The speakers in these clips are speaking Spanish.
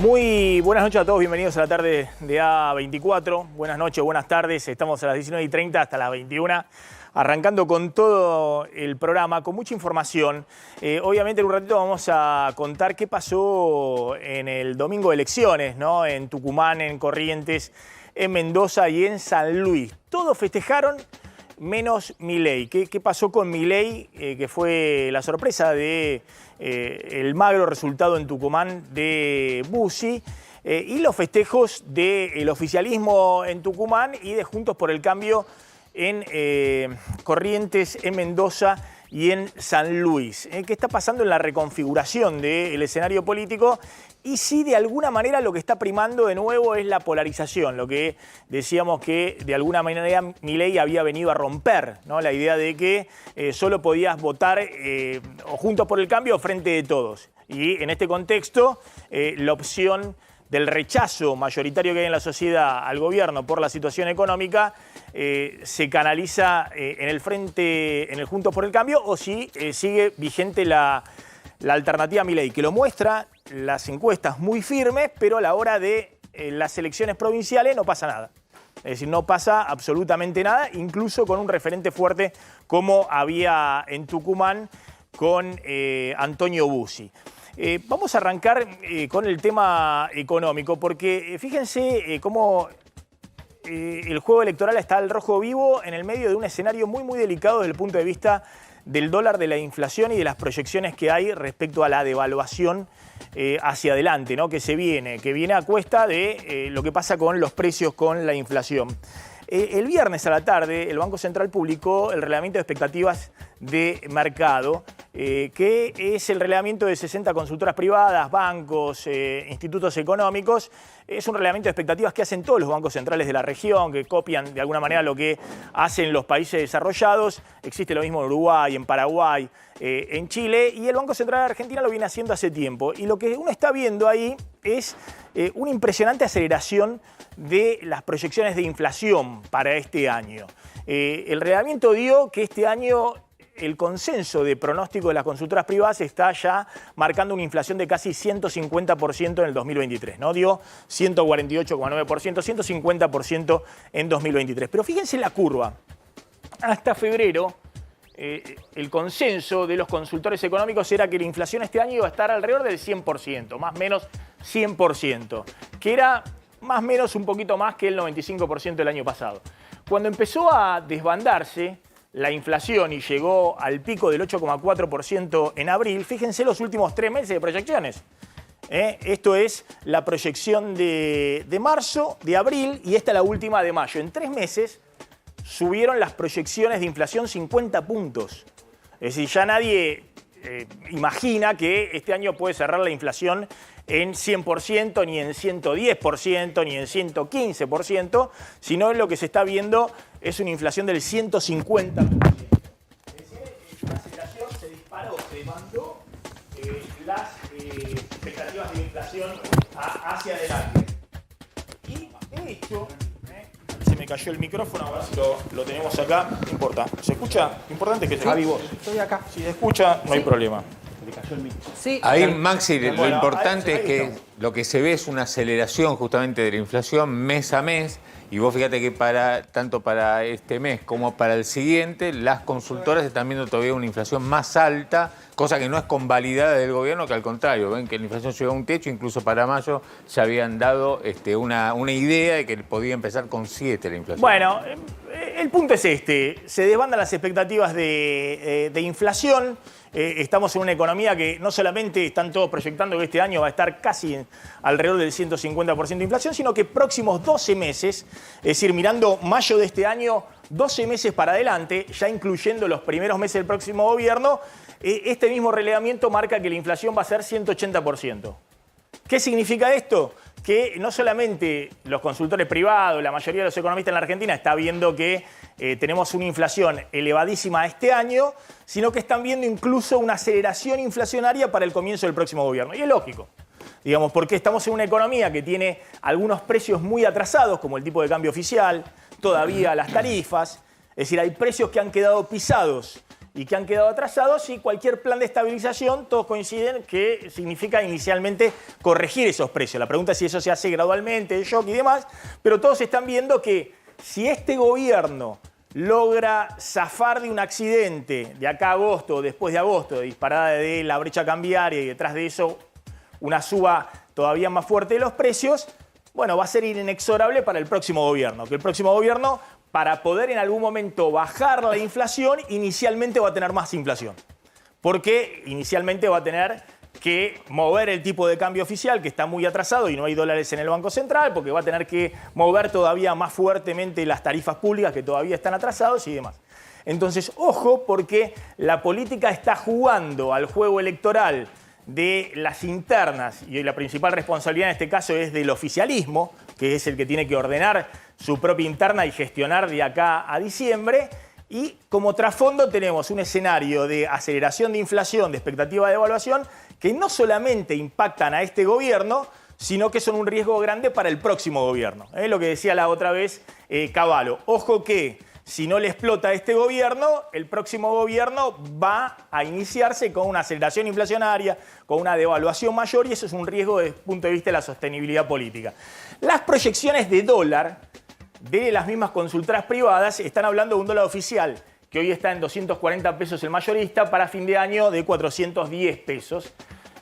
Muy buenas noches a todos, bienvenidos a la tarde de A24. Buenas noches, buenas tardes, estamos a las 19:30 hasta las 21, arrancando con todo el programa, con mucha información. Obviamente en un ratito vamos a contar qué pasó en el domingo de elecciones, ¿no? En Tucumán, en Corrientes, en Mendoza y en San Luis. Todos festejaron menos Milei. ¿Qué pasó con Milei? Que fue la sorpresa de el magro resultado en Tucumán de Bussi y los festejos del oficialismo en Tucumán y de Juntos por el Cambio en Corrientes, en Mendoza y en San Luis. ¿Qué está pasando en la reconfiguración del escenario político? Y sí, de alguna manera lo que está primando de nuevo es la polarización, lo que decíamos que de alguna manera Milei había venido a romper, ¿no? La idea de que solo podías votar o Juntos por el Cambio o Frente de Todos. Y en este contexto, la opción del rechazo mayoritario que hay en la sociedad al gobierno por la situación económica se canaliza en el Frente, en el Juntos por el Cambio, o si sigue vigente la alternativa Milei, que lo muestra las encuestas muy firmes, pero a la hora de las elecciones provinciales no pasa nada. Es decir, no pasa absolutamente nada, incluso con un referente fuerte como había en Tucumán con Antonio Bussi. Vamos a arrancar con el tema económico, porque fíjense cómo el juego electoral está al rojo vivo en el medio de un escenario muy delicado desde el punto de vista del dólar, de la inflación y de las proyecciones que hay respecto a la devaluación hacia adelante, ¿no? Que viene a cuesta de lo que pasa con los precios, con la inflación. El viernes a la tarde el Banco Central publicó el relevamiento de expectativas de mercado, que es el relevamiento de 60 consultoras privadas, bancos, institutos económicos. Es un relevamiento de expectativas que hacen todos los bancos centrales de la región, que copian de alguna manera lo que hacen los países desarrollados. Existe lo mismo en Uruguay, en Paraguay, en Chile, y el Banco Central de Argentina lo viene haciendo hace tiempo. Y lo que uno está viendo ahí es una impresionante aceleración de las proyecciones de inflación para este año. El relevamiento dio que este año el consenso de pronóstico de las consultoras privadas está ya marcando una inflación de casi 150% en el 2023, ¿no? Dio 148,9%, 150% en 2023. Pero fíjense la curva. Hasta febrero, el consenso de los consultores económicos era que la inflación este año iba a estar alrededor del 100%, más o menos 100%, que era más o menos un poquito más que el 95% del año pasado. Cuando empezó a desbandarse la inflación y llegó al pico del 8,4% en abril, fíjense los últimos 3 meses de proyecciones. Esto es la proyección de marzo, de abril, y esta es la última de mayo. En 3 meses subieron las proyecciones de inflación 50 puntos. Es decir, ya nadie imagina que este año puede cerrar la inflación en 100%, ni en 110%, ni en 115%, sino lo que se está viendo es una inflación del 150%. Es decir, la aceleración se disparó, se demandó las expectativas de inflación hacia adelante. Y de hecho, se me cayó el micrófono, a ver si lo tenemos acá, no importa. ¿Se escucha? Lo importante es que se escuche. Vos. Estoy acá. Si se escucha, no hay problema. Sí. Ahí, Maxi, lo Bueno, importante ahí es que estamos. lo que se ve es una aceleración justamente de la inflación mes a mes. Y vos fíjate que tanto para este mes como para el siguiente, las consultoras están viendo todavía una inflación más alta, cosa que no es convalidada del gobierno, que al contrario, ven que la inflación llegó a un techo, incluso para mayo se habían dado una idea de que podía empezar con 7 la inflación. Bueno, el punto es este, se desbandan las expectativas de inflación. Estamos en una economía que no solamente están todos proyectando que este año va a estar casi alrededor del 150% de inflación, sino que próximos 12 meses, es decir, mirando mayo de este año, 12 meses para adelante, ya incluyendo los primeros meses del próximo gobierno, este mismo relevamiento marca que la inflación va a ser 180%. ¿Qué significa esto? Que no solamente los consultores privados, la mayoría de los economistas en la Argentina está viendo que tenemos una inflación elevadísima este año, sino que están viendo incluso una aceleración inflacionaria para el comienzo del próximo gobierno. Y es lógico, digamos, porque estamos en una economía que tiene algunos precios muy atrasados, como el tipo de cambio oficial, todavía las tarifas, es decir, hay precios que han quedado pisados y que han quedado atrasados, y cualquier plan de estabilización, todos coinciden que significa inicialmente corregir esos precios. La pregunta es si eso se hace gradualmente, de shock y demás, pero todos están viendo que si este gobierno logra zafar de un accidente de acá a agosto o después de agosto, de disparada de la brecha cambiaria y detrás de eso una suba todavía más fuerte de los precios, bueno, va a ser inexorable para el próximo gobierno. Que el próximo gobierno, para poder en algún momento bajar la inflación, inicialmente va a tener más inflación. Porque inicialmente va a tener que mover el tipo de cambio oficial, que está muy atrasado y no hay dólares en el Banco Central, porque va a tener que mover todavía más fuertemente las tarifas públicas, que todavía están atrasados y demás. Entonces, ojo, porque la política está jugando al juego electoral de las internas, y la principal responsabilidad en este caso es del oficialismo, que es el que tiene que ordenar su propia interna y gestionar de acá a diciembre. Y como trasfondo tenemos un escenario de aceleración de inflación, de expectativa de devaluación, que no solamente impactan a este gobierno, sino que son un riesgo grande para el próximo gobierno. Lo que decía la otra vez Cavallo. Ojo que si no le explota a este gobierno, el próximo gobierno va a iniciarse con una aceleración inflacionaria, con una devaluación mayor, y eso es un riesgo desde el punto de vista de la sostenibilidad política. Las proyecciones de dólar de las mismas consultoras privadas están hablando de un dólar oficial que hoy está en 240 pesos el mayorista, para fin de año de 410 pesos.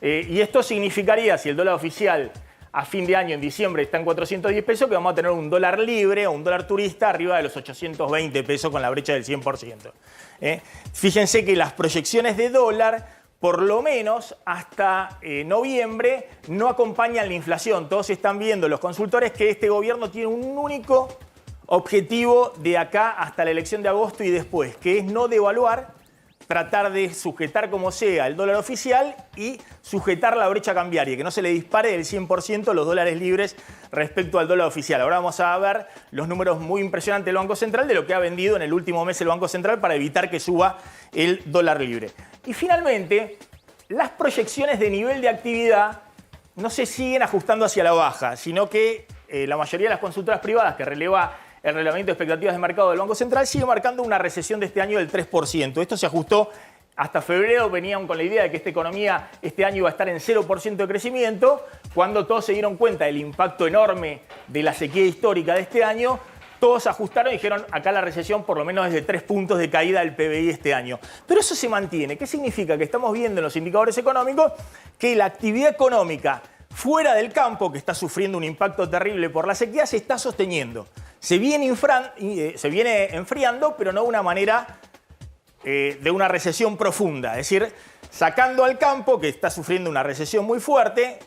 Y esto significaría, si el dólar oficial a fin de año, en diciembre, está en 410 pesos, que vamos a tener un dólar libre o un dólar turista arriba de los 820 pesos con la brecha del 100%. Fíjense que las proyecciones de dólar, por lo menos hasta noviembre, no acompañan la inflación. Todos están viendo, los consultores, que este gobierno tiene un único objetivo de acá hasta la elección de agosto y después, que es no devaluar, tratar de sujetar como sea el dólar oficial y sujetar la brecha cambiaria, que no se le dispare del 100% los dólares libres respecto al dólar oficial. Ahora vamos a ver los números muy impresionantes del Banco Central de lo que ha vendido en el último mes el Banco Central para evitar que suba el dólar libre. Y finalmente, las proyecciones de nivel de actividad no se siguen ajustando hacia la baja, sino que la mayoría de las consultoras privadas que releva el relevamiento de expectativas de mercado del Banco Central sigue marcando una recesión de este año del 3%. Esto se ajustó hasta febrero, venían con la idea de que esta economía este año iba a estar en 0% de crecimiento. Cuando todos se dieron cuenta del impacto enorme de la sequía histórica de este año, todos ajustaron y dijeron, acá la recesión por lo menos es de 3 puntos de caída del PBI este año. Pero eso se mantiene. ¿Qué significa? Que estamos viendo en los indicadores económicos que la actividad económica fuera del campo, que está sufriendo un impacto terrible por la sequía, se está sosteniendo. Se viene enfriando, pero no de una manera de una recesión profunda. Es decir, sacando al campo, que está sufriendo una recesión muy fuerte,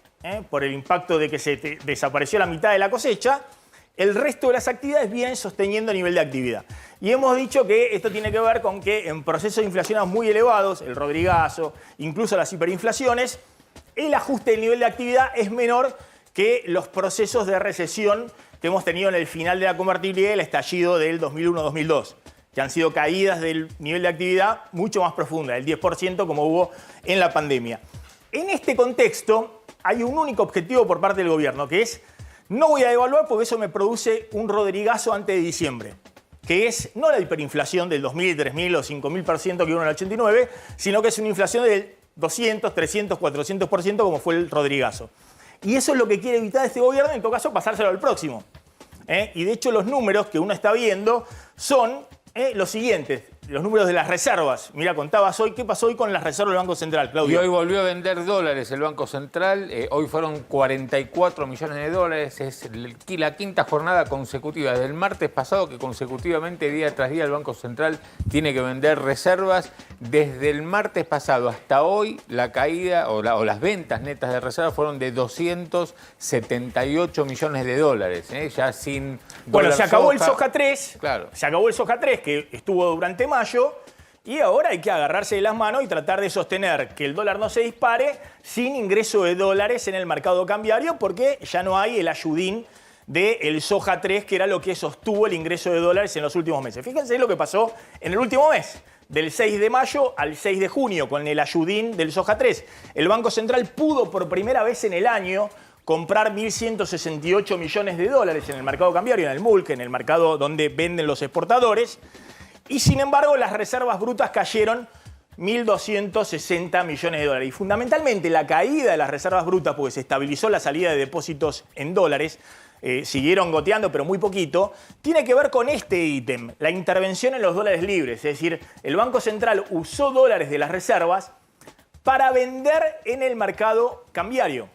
por el impacto de que se desapareció la mitad de la cosecha, el resto de las actividades vienen sosteniendo el nivel de actividad. Y hemos dicho que esto tiene que ver con que en procesos inflacionarios muy elevados, el Rodrigazo, incluso las hiperinflaciones, el ajuste del nivel de actividad es menor que los procesos de recesión que hemos tenido en el final de la convertibilidad y el estallido del 2001-2002, que han sido caídas del nivel de actividad mucho más profunda, del 10% como hubo en la pandemia. En este contexto hay un único objetivo por parte del gobierno, que es: no voy a devaluar porque eso me produce un Rodrigazo antes de diciembre, que es no la hiperinflación del 2.000, 3.000 o 5.000% que hubo en el 89, sino que es una inflación del 200, 300, 400% como fue el Rodrigazo. Y eso es lo que quiere evitar este gobierno, en todo caso pasárselo al próximo. Y de hecho los números que uno está viendo son los siguientes. Los números de las reservas. Mira, contabas hoy, ¿qué pasó hoy con las reservas del Banco Central, Claudio? Y hoy volvió a vender dólares el Banco Central. Hoy fueron 44 millones de dólares. Es la quinta jornada consecutiva. Desde el martes pasado que consecutivamente, día tras día, el Banco Central tiene que vender reservas. Desde el martes pasado hasta hoy, la caída o las ventas netas de reservas fueron de 278 millones de dólares. Ya sin... Bueno, se acabó el Soja 3. Claro. Se acabó el Soja 3, que estuvo durante mayo, y ahora hay que agarrarse de las manos y tratar de sostener que el dólar no se dispare sin ingreso de dólares en el mercado cambiario, porque ya no hay el ayudín del Soja 3, que era lo que sostuvo el ingreso de dólares en los últimos meses. Fíjense lo que pasó en el último mes, del 6 de mayo al 6 de junio, con el ayudín del Soja 3. El Banco Central pudo por primera vez en el año comprar 1.168 millones de dólares en el mercado cambiario, en el MULC, en el mercado donde venden los exportadores. Y sin embargo, las reservas brutas cayeron 1.260 millones de dólares. Y fundamentalmente la caída de las reservas brutas, porque se estabilizó la salida de depósitos en dólares, siguieron goteando, pero muy poquito, tiene que ver con este ítem, la intervención en los dólares libres. Es decir, el Banco Central usó dólares de las reservas para vender en el mercado cambiario.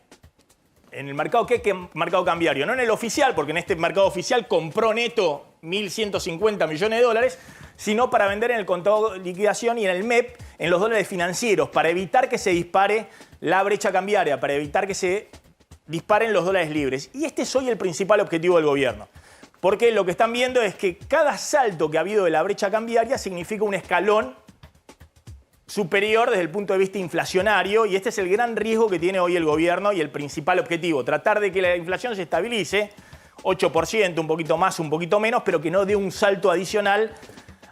¿En el mercado qué? ¿Qué mercado cambiario? No en el oficial, porque en este mercado oficial compró neto 1.150 millones de dólares, sino para vender en el contado de liquidación y en el MEP, en los dólares financieros, para evitar que se dispare la brecha cambiaria, para evitar que se disparen los dólares libres. Y este es hoy el principal objetivo del gobierno. Porque lo que están viendo es que cada salto que ha habido de la brecha cambiaria significa un escalón superior desde el punto de vista inflacionario, y este es el gran riesgo que tiene hoy el gobierno y el principal objetivo, tratar de que la inflación se estabilice, 8%, un poquito más, un poquito menos, pero que no dé un salto adicional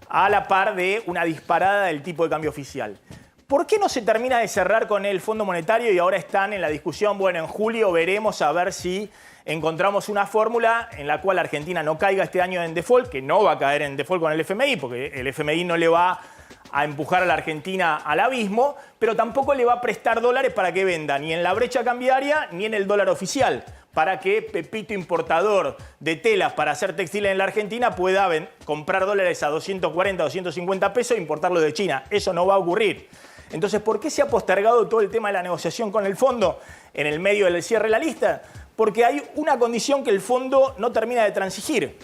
a la par de una disparada del tipo de cambio oficial. ¿Por qué no se termina de cerrar con el Fondo Monetario y ahora están en la discusión? Bueno, en julio veremos a ver si encontramos una fórmula en la cual Argentina no caiga este año en default, que no va a caer en default con el FMI, porque el FMI no le va a empujar a la Argentina al abismo, pero tampoco le va a prestar dólares para que venda ni en la brecha cambiaria ni en el dólar oficial, para que Pepito, importador de telas para hacer textiles en la Argentina, pueda comprar dólares a 240, 250 pesos e importarlos de China. Eso no va a ocurrir. Entonces, ¿por qué se ha postergado todo el tema de la negociación con el fondo en el medio del cierre de la lista? Porque hay una condición que el fondo no termina de transigir,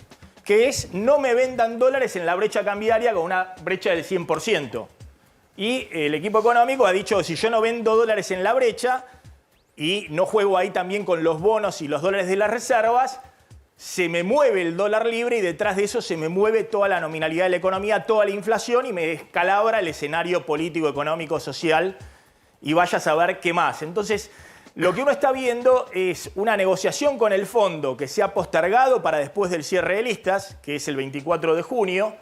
que es no me vendan dólares en la brecha cambiaria con una brecha del 100%. Y el equipo económico ha dicho, si yo no vendo dólares en la brecha y no juego ahí también con los bonos y los dólares de las reservas, se me mueve el dólar libre y detrás de eso se me mueve toda la nominalidad de la economía, toda la inflación y me descalabra el escenario político, económico, social y vaya a saber qué más. Entonces, lo que uno está viendo es una negociación con el fondo que se ha postergado para después del cierre de listas, que es el 24 de junio,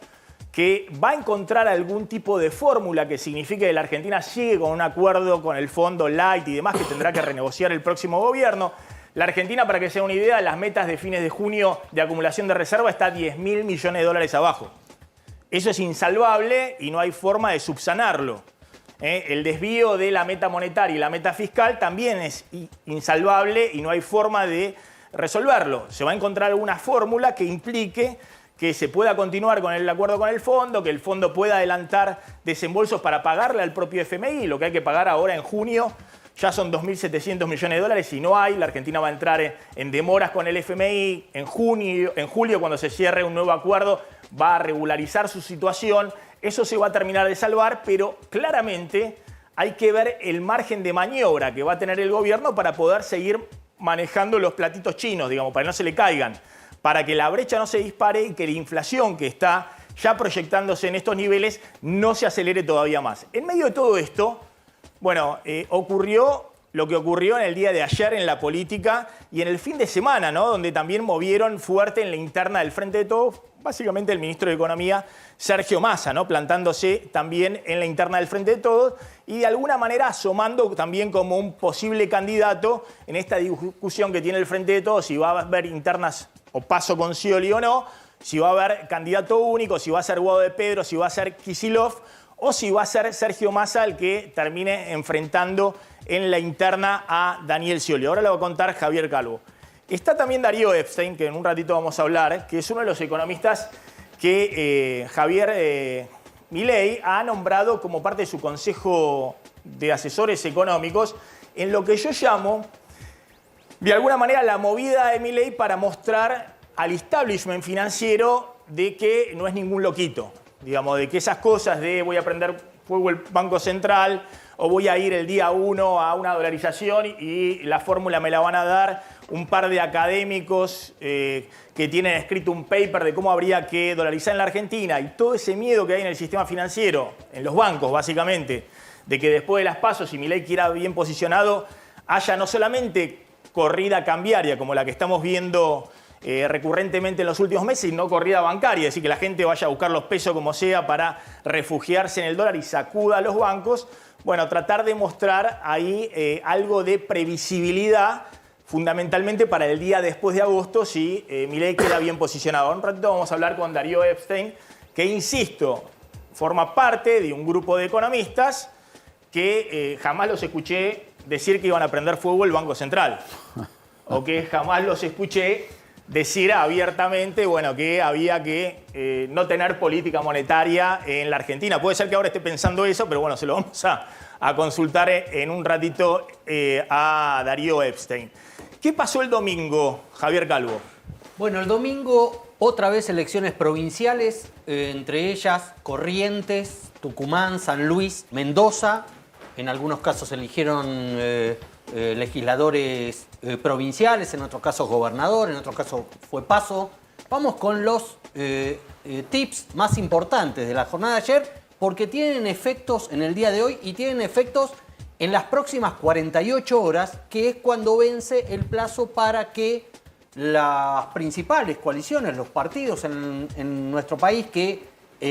que va a encontrar algún tipo de fórmula que signifique que la Argentina sigue con un acuerdo con el fondo light y demás que tendrá que renegociar el próximo gobierno. La Argentina, para que sea una idea, las metas de fines de junio de acumulación de reserva está 10.000 millones de dólares abajo. Eso es insalvable y no hay forma de subsanarlo. El desvío de la meta monetaria y la meta fiscal también es insalvable y no hay forma de resolverlo. Se va a encontrar alguna fórmula que implique que se pueda continuar con el acuerdo con el fondo, que el fondo pueda adelantar desembolsos para pagarle al propio FMI. Lo que hay que pagar ahora en junio ya son 2.700 millones de dólares y no hay. La Argentina va a entrar en demoras con el FMI. En julio, cuando se cierre un nuevo acuerdo, va a regularizar su situación. Eso se va a terminar de salvar, pero claramente hay que ver el margen de maniobra que va a tener el gobierno para poder seguir manejando los platitos chinos, digamos, para que no se le caigan, para que la brecha no se dispare y que la inflación que está ya proyectándose en estos niveles no se acelere todavía más. En medio de todo esto, bueno, ocurrió lo que ocurrió en el día de ayer en la política y en el fin de semana, ¿no? Donde también movieron fuerte en la interna del Frente de Todos, básicamente el ministro de Economía, Sergio Massa, ¿no? Plantándose también en la interna del Frente de Todos y de alguna manera asomando también como un posible candidato en esta discusión que tiene el Frente de Todos, si va a haber internas o paso con Scioli o no, si va a haber candidato único, si va a ser Guado de Pedro, si va a ser Kicillof o si va a ser Sergio Massa el que termine enfrentando en la interna a Daniel Scioli. Ahora lo va a contar Javier Calvo. Está también Darío Epstein, que en un ratito vamos a hablar, que es uno de los economistas que Javier Milei ha nombrado como parte de su consejo de asesores económicos en lo que yo llamo, de alguna manera, la movida de Milei para mostrar al establishment financiero de que no es ningún loquito. Digamos, de que esas cosas de voy a prender fuego el Banco Central o voy a ir el día 1 a una dolarización y la fórmula me la van a dar un par de académicos que tienen escrito un paper de cómo habría que dolarizar en la Argentina y todo ese miedo que hay en el sistema financiero, en los bancos básicamente, de que después de las pasos, si Milei quiera bien posicionado, haya no solamente corrida cambiaria como la que estamos viendo recurrentemente en los últimos meses y no corrida bancaria, es decir, que la gente vaya a buscar los pesos como sea para refugiarse en el dólar y sacuda a los bancos. Bueno, tratar de mostrar ahí algo de previsibilidad, fundamentalmente para el día después de agosto, si Milei queda bien posicionado. En un ratito vamos a hablar con Darío Epstein, que, insisto, forma parte de un grupo de economistas que jamás los escuché decir que iban a prender fuego el Banco Central. O que jamás los escuché decir abiertamente, bueno, que había que no tener política monetaria en la Argentina. Puede ser que ahora esté pensando eso, pero bueno, se lo vamos a consultar en un ratito a Darío Epstein. ¿Qué pasó el domingo, Javier Calvo? Bueno, el domingo otra vez elecciones provinciales, entre ellas Corrientes, Tucumán, San Luis, Mendoza. En algunos casos eligieron legisladores provinciales, en otros casos gobernador, en otros casos fue PASO. Vamos con los tips más importantes de la jornada de ayer, porque tienen efectos en el día de hoy y tienen efectos en las próximas 48 horas, que es cuando vence el plazo para que las principales coaliciones, los partidos en nuestro país que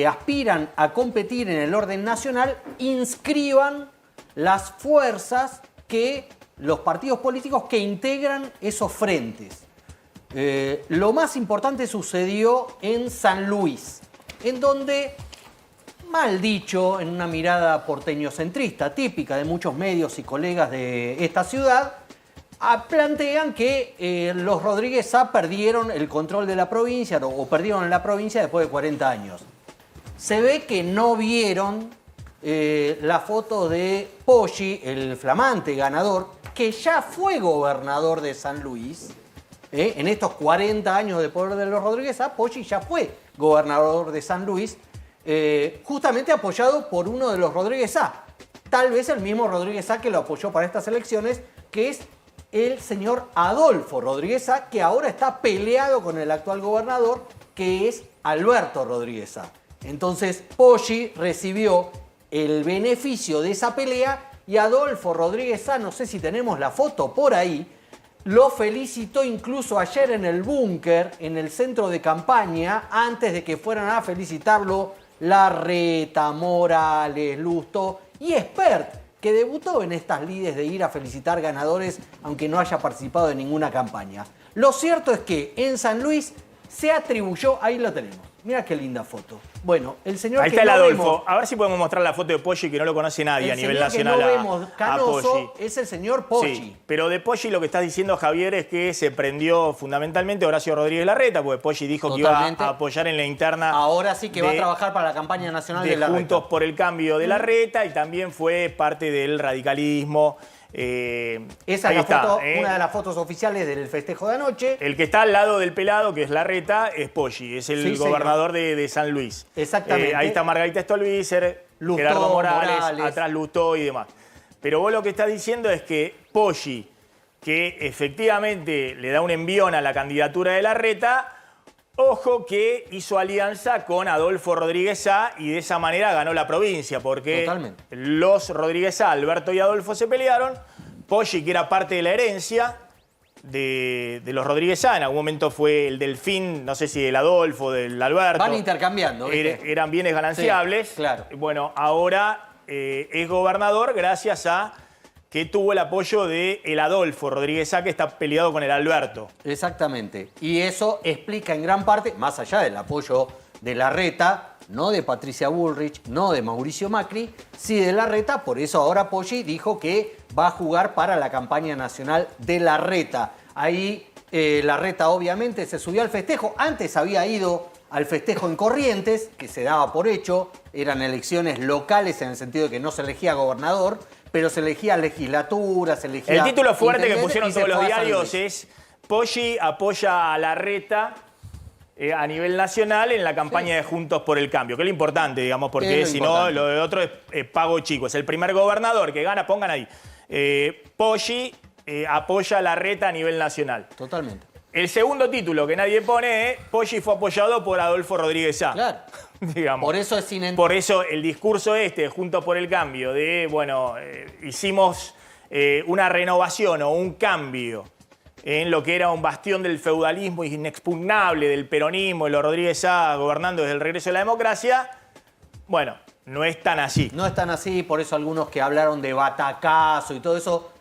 aspiran a competir en el orden nacional, inscriban las fuerzas que los partidos políticos que integran esos frentes. Lo más importante sucedió en San Luis, en donde, mal dicho, en una mirada porteñocentrista típica de muchos medios y colegas de esta ciudad, plantean que los Rodríguez Sá perdieron el control de la provincia o perdieron la provincia después de 40 años. Se ve que no vieron la foto de Poggi, el flamante ganador, que ya fue gobernador de San Luis. En estos 40 años de poder de los Rodríguez Sá, Poggi ya fue gobernador de San Luis, justamente apoyado por uno de los Rodríguez Sá. Tal vez el mismo Rodríguez Sá que lo apoyó para estas elecciones, que es el señor Adolfo Rodríguez Sá, que ahora está peleado con el actual gobernador, que es Alberto Rodríguez Sá. Entonces, Poggi recibió el beneficio de esa pelea y Adolfo Rodríguez Sá, no sé si tenemos la foto por ahí, lo felicitó incluso ayer en el búnker, en el centro de campaña, antes de que fueran a felicitarlo Larreta, Morales, Lustó y Espert, que debutó en estas lides de ir a felicitar ganadores, aunque no haya participado en ninguna campaña. Lo cierto es que en San Luis se atribuyó, ahí lo tenemos, mira qué linda foto. Bueno, el señor ahí que está el no Adolfo. vemos, A ver si podemos mostrar la foto de Poggi, que no lo conoce nadie a nivel nacional. El señor que no vemos, a canoso, Poggi. es el señor Poggi. Sí, pero de Poggi lo que estás diciendo, Javier, es que se prendió fundamentalmente Horacio Rodríguez Larreta, porque Poggi dijo Totalmente. que iba a apoyar en la interna. Ahora sí que va a trabajar para la campaña nacional de Larreta. Juntos por el Cambio de Larreta, y también fue parte del radicalismo. Esa es la foto, una de las fotos oficiales del festejo de anoche. El que está al lado del pelado, que es Larreta, es Poggi, es el gobernador de San Luis. Exactamente. Ahí está Margarita Stolbizer, Lustó, Gerardo Morales, atrás Lustó y demás. Pero vos lo que estás diciendo es que Poggi, que efectivamente le da un envión a la candidatura de Larreta, ojo que hizo alianza con Adolfo Rodríguez Sá y de esa manera ganó la provincia, porque Totalmente. los Rodríguez Sá, Alberto y Adolfo, se pelearon. Poggi, que era parte de la herencia de los Rodríguez Sá, en algún momento fue el Delfín, no sé si del Adolfo, del Alberto. Van intercambiando, ¿viste? Eran bienes gananciables. Sí, claro. Bueno, ahora es gobernador gracias a que tuvo el apoyo de el Adolfo Rodríguez Sá, que está peleado con el Alberto. Exactamente. Y eso explica en gran parte, más allá del apoyo de Larreta, no de Patricia Bullrich, no de Mauricio Macri, sí de Larreta. Por eso ahora Poggi dijo que va a jugar para la campaña nacional de Larreta. Ahí Larreta obviamente se subió al festejo. Antes había ido al festejo en Corrientes, que se daba por hecho. Eran elecciones locales en el sentido de que no se elegía gobernador, pero se elegía legislatura, se elegía... El título fuerte que intendente, pusieron y se todos los fue a San diarios Luis. es Poggi apoya a Larreta a nivel nacional en la campaña de Juntos por el Cambio, que es lo importante, digamos, porque si no, lo de otro es pago chico. Es el primer gobernador que gana, pongan ahí. Poggi apoya a Larreta a nivel nacional. Totalmente. El segundo título que nadie pone es Poggi fue apoyado por Adolfo Rodríguez Sá. Claro. Digamos. Por eso es sin... Por eso el discurso Juntos por el Cambio, de, bueno, hicimos una renovación o un cambio en lo que era un bastión del feudalismo inexpugnable, del peronismo, de los Rodríguez Sá gobernando desde el regreso de la democracia. Bueno, no es tan así. No es tan así, por eso algunos que hablaron de batacazo y todo eso,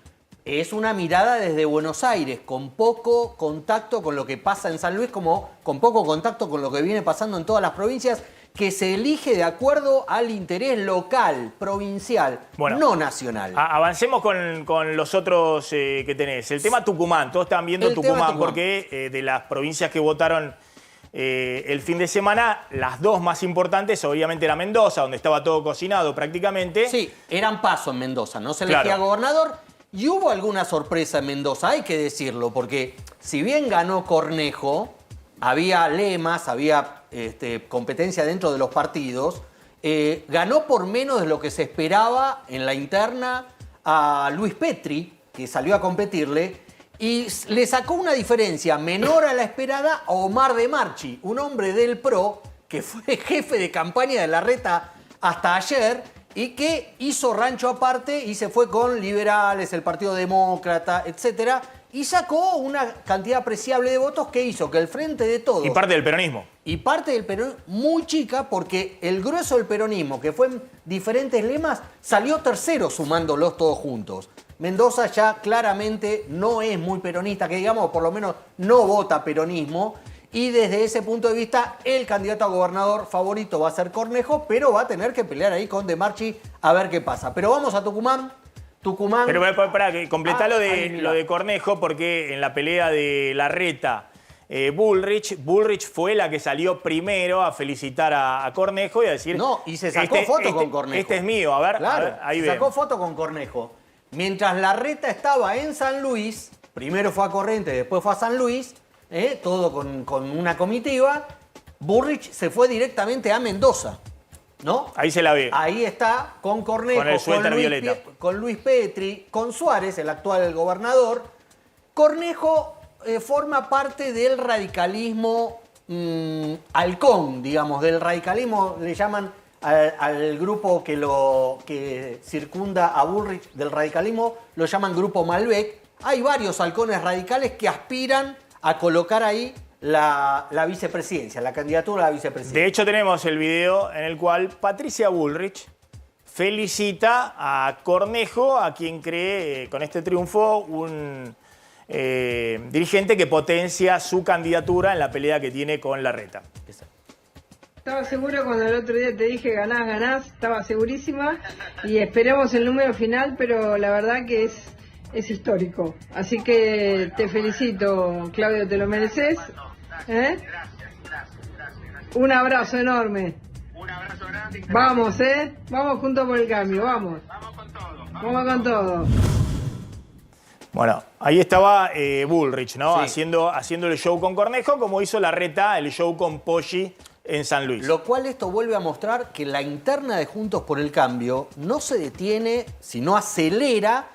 es una mirada desde Buenos Aires, con poco contacto con lo que pasa en San Luis, como con poco contacto con lo que viene pasando en todas las provincias, que se elige de acuerdo al interés local, provincial, Bueno, no nacional. Avancemos con los otros que tenés. El tema Tucumán, todos están viendo El tema Tucumán Tucumán. porque de las provincias que votaron el fin de semana, las dos más importantes obviamente era Mendoza, donde estaba todo cocinado prácticamente. Sí, eran paso en Mendoza, no se elegía Claro. gobernador y hubo alguna sorpresa en Mendoza, hay que decirlo, porque si bien ganó Cornejo, había lemas, había competencia dentro de los partidos, ganó por menos de lo que se esperaba en la interna a Luis Petri, que salió a competirle, y le sacó una diferencia menor a la esperada a Omar de Marchi, un hombre del PRO que fue jefe de campaña de Larreta hasta ayer y que hizo rancho aparte y se fue con liberales, el Partido Demócrata, etcétera, y sacó una cantidad apreciable de votos que hizo que el Frente de Todos Y parte del peronismo. y parte del peronismo muy chica, porque el grueso del peronismo, que fue en diferentes lemas, salió tercero sumándolos todos juntos. Mendoza ya claramente no es muy peronista, que digamos, o por lo menos no vota peronismo, y desde ese punto de vista el candidato a gobernador favorito va a ser Cornejo, pero va a tener que pelear ahí con De Marchi a ver qué pasa. Pero vamos a Tucumán. Tucumán... Pero para completar ahí, mira. lo de Cornejo, porque en la pelea de Larreta, Bullrich fue la que salió primero a felicitar a Cornejo y a decir... No, y se sacó foto con Cornejo. Este es mío, a ver, Claro, ahí se sacó vemos. foto con Cornejo. Mientras Larreta estaba en San Luis, primero fue a Corrientes, después fue a San Luis, todo con una comitiva, Bullrich se fue directamente a Mendoza, ¿no? Ahí se la ve. Ahí está con Cornejo, Con el suéter violeta. con Luis Petri, con Suárez, el actual gobernador. Cornejo forma parte del radicalismo halcón, digamos, del radicalismo, le llaman al grupo que circunda a Bullrich del radicalismo, lo llaman Grupo Malbec. Hay varios halcones radicales que aspiran a colocar ahí la vicepresidencia, la candidatura a la vicepresidencia. De hecho, tenemos el video en el cual Patricia Bullrich felicita a Cornejo, a quien cree con este triunfo un dirigente que potencia su candidatura en la pelea que tiene con Larreta. Estaba segura cuando el otro día te dije ganás, estaba segurísima y esperamos el número final, pero la verdad que es histórico. Así que te felicito, Claudio, te lo mereces. Un abrazo enorme. Un abrazo grande. Vamos, vamos juntos por el cambio, vamos. Vamos con todo. Bueno, ahí estaba Bullrich, ¿no? Sí. Haciendo el show con Cornejo, como hizo Larreta el show con Poggi en San Luis. Lo cual esto vuelve a mostrar que la interna de Juntos por el Cambio no se detiene, sino acelera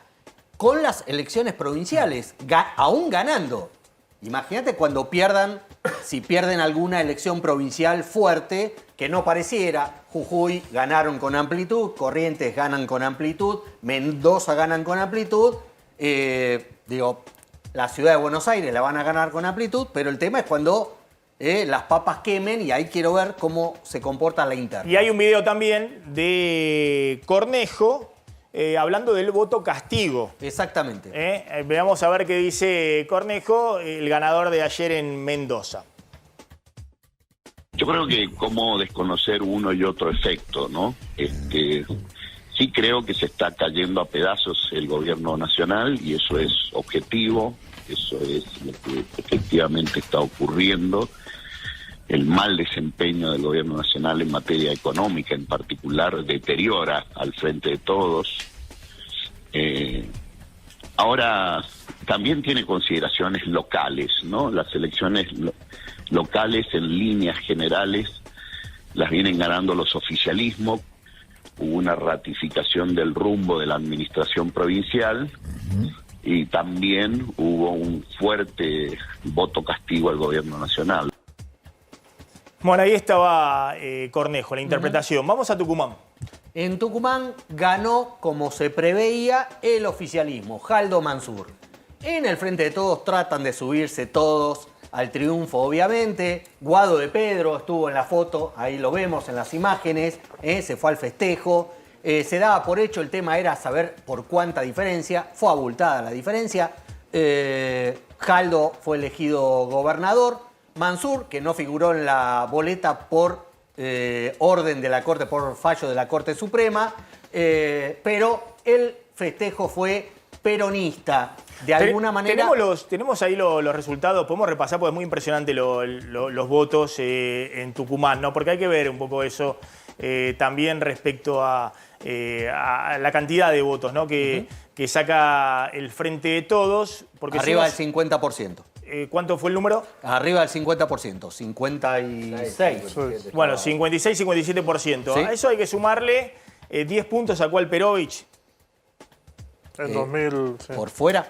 con las elecciones provinciales, aún ganando. Imagínate cuando si pierden alguna elección provincial fuerte, que no pareciera. Jujuy ganaron con amplitud, Corrientes ganan con amplitud, Mendoza ganan con amplitud. La ciudad de Buenos Aires la van a ganar con amplitud, pero el tema es cuando las papas quemen, y ahí quiero ver cómo se comporta la interna. Y hay un video también de Cornejo hablando del voto castigo. Exactamente. Veamos a ver qué dice Cornejo, el ganador de ayer en Mendoza. Yo creo que cómo desconocer uno y otro efecto, ¿no? Sí creo que se está cayendo a pedazos el gobierno nacional y eso es objetivo, eso es lo que efectivamente está ocurriendo. El mal desempeño del gobierno nacional en materia económica en particular deteriora al Frente de Todos. Ahora también tiene consideraciones locales, ¿no? Las elecciones locales en líneas generales las vienen ganando los oficialismos. Hubo una ratificación del rumbo de la administración provincial y también hubo un fuerte voto castigo al gobierno nacional. Bueno, ahí estaba Cornejo, la interpretación. Vamos a Tucumán. En Tucumán ganó, como se preveía, el oficialismo, Jaldo Mansur. En el Frente de Todos tratan de subirse todos al triunfo, obviamente. Guado de Pedro estuvo en la foto, ahí lo vemos en las imágenes, se fue al festejo. Se daba por hecho, el tema era saber por cuánta diferencia, fue abultada la diferencia. Jaldo fue elegido gobernador. Mansur, que no figuró en la boleta por orden de la Corte, por fallo de la Corte Suprema, pero el festejo fue peronista. De alguna manera... Tenemos ahí los resultados, podemos repasar porque es muy impresionante los votos en Tucumán, ¿no? Porque hay que ver un poco eso también respecto a la cantidad de votos, ¿no? que saca el Frente de Todos. Porque arriba del 50%. ¿Cuánto fue el número? Arriba del 50%, 56. Bueno, 56-57%. ¿Sí? A eso hay que sumarle 10 puntos sacó Alperovich. En 2000. Sí. ¿Por fuera?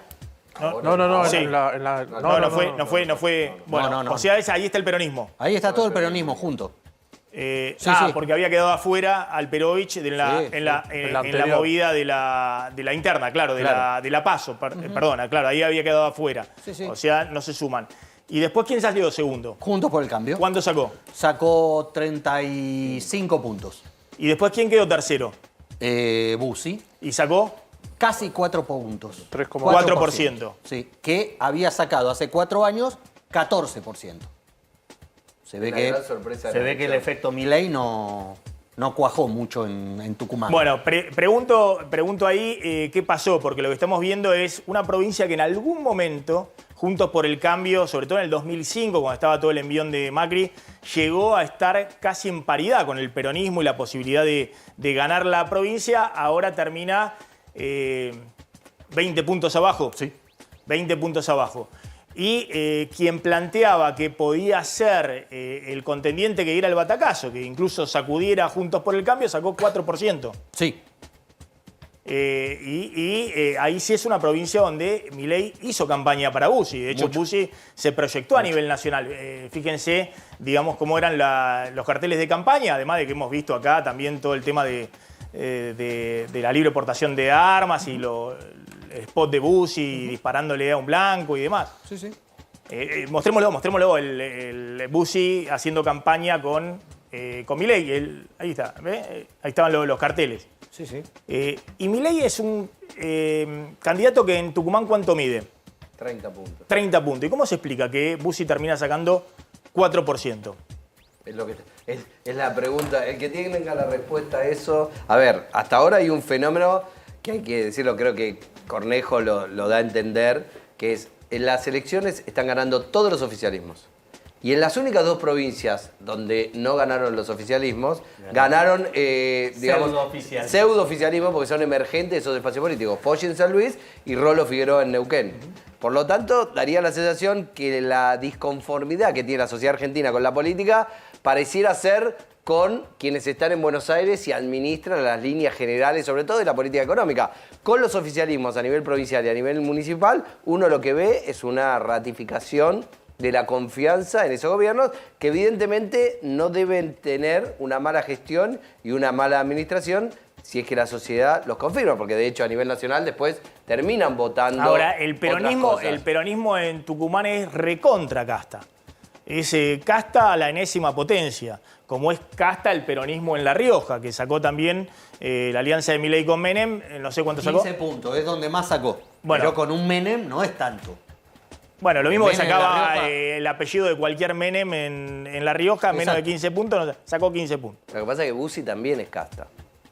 No. Sí. No fue. Bueno, No. o sea, ahí está el peronismo. Ahí está todo el peronismo junto. Sí. Porque había quedado afuera Alperovich en la anterior. movida de la interna, claro, de la PASO, perdona, claro, ahí había quedado afuera. Sí. O sea, no se suman. ¿Y después quién salió segundo? Juntos por el Cambio. ¿Cuánto sacó? Sacó 35 puntos. ¿Y después quién quedó tercero? Bussi. ¿Y sacó? Casi 4 puntos. 4%. Sí, que había sacado hace 4 años 14%. Se ve que el efecto Milei no cuajó mucho en Tucumán. Bueno, pregunto ahí qué pasó, porque lo que estamos viendo es una provincia que en algún momento, Juntos por el Cambio, sobre todo en el 2005, cuando estaba todo el envión de Macri, llegó a estar casi en paridad con el peronismo y la posibilidad de ganar la provincia. Ahora termina 20 puntos abajo. Sí. 20 puntos abajo. Y quien planteaba que podía ser el contendiente que diera el batacazo, que incluso sacudiera Juntos por el Cambio, sacó 4%. Sí. Ahí sí es una provincia donde Milei hizo campaña para Bussi. De hecho, Bussi se proyectó a nivel nacional. Fíjense, digamos, cómo eran los carteles de campaña, además de que hemos visto acá también todo el tema de la libre portación de armas y el spot de Bussi disparándole a un blanco y demás. Sí. Mostrémoslo, el Bussi haciendo campaña con Milei. Ahí está, ¿ve? Ahí estaban los carteles. Sí. Y Milei es un candidato que en Tucumán, ¿cuánto mide? 30 puntos. 30 puntos. ¿Y cómo se explica que Bussi termina sacando 4%? Es la pregunta. El que tenga la respuesta a eso... A ver, hasta ahora hay un fenómeno que hay que decirlo, creo que Cornejo lo da a entender, que es en las elecciones están ganando todos los oficialismos. Y en las únicas 2 provincias donde no ganaron los oficialismos, ganaron, digamos, pseudo-oficialismo porque son emergentes esos espacios políticos. Poggi en San Luis y Rolo Figueroa en Neuquén. Por lo tanto, daría la sensación que la disconformidad que tiene la sociedad argentina con la política pareciera ser con quienes están en Buenos Aires y administran las líneas generales, sobre todo de la política económica. Con los oficialismos a nivel provincial y a nivel municipal, uno lo que ve es una ratificación de la confianza en esos gobiernos que evidentemente no deben tener una mala gestión y una mala administración si es que la sociedad los confirma, porque de hecho a nivel nacional después terminan votando. Ahora, el peronismo otras en Tucumán es recontra casta. Es casta a la enésima potencia, como es casta el peronismo en La Rioja, que sacó también la alianza de Milei con Menem, no sé cuánto sacó. 15 puntos, es donde más sacó. Bueno. Pero con un Menem no es tanto. Bueno, lo mismo que Menem sacaba el apellido de cualquier Menem en La Rioja, menos Exacto. de 15 puntos, no, sacó 15 puntos. Lo que pasa es que Bussi también es casta.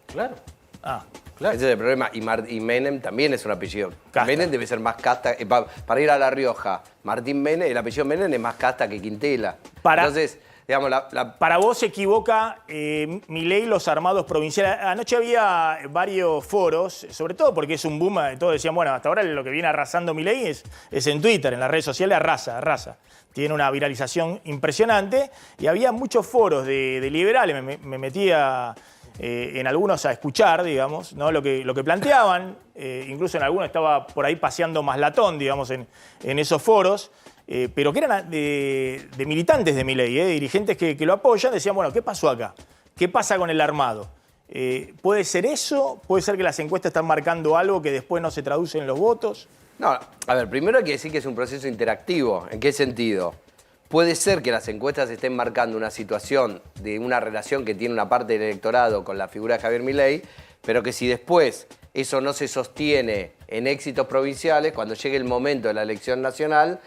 Claro. Ah, Claro. Ese es el problema. Y Menem también es un apellido. Casta. Menem debe ser más casta. Para ir a La Rioja, Martín Menem, el apellido Menem es más casta que Quintela. Entonces, digamos, Para vos se equivoca Milei los armados provinciales. Anoche había varios foros, sobre todo porque es un boom, todos decían, bueno, hasta ahora lo que viene arrasando Milei es en Twitter, en las redes sociales, arrasa. Tiene una viralización impresionante y había muchos foros de liberales, me metía en algunos a escuchar, digamos, ¿no? lo que planteaban, incluso en algunos estaba por ahí paseando Maslatón, digamos, en esos foros. Pero que eran de militantes de Milei, dirigentes que lo apoyan, decían, bueno, ¿qué pasó acá? ¿Qué pasa con el armado? ¿Puede ser eso? ¿Puede ser que las encuestas están marcando algo que después no se traduce en los votos? No, a ver, primero hay que decir que es un proceso interactivo. ¿En qué sentido? Puede ser que las encuestas estén marcando una situación de una relación que tiene una parte del electorado con la figura de Javier Milei, pero que si después eso no se sostiene en éxitos provinciales, cuando llegue el momento de la elección nacional,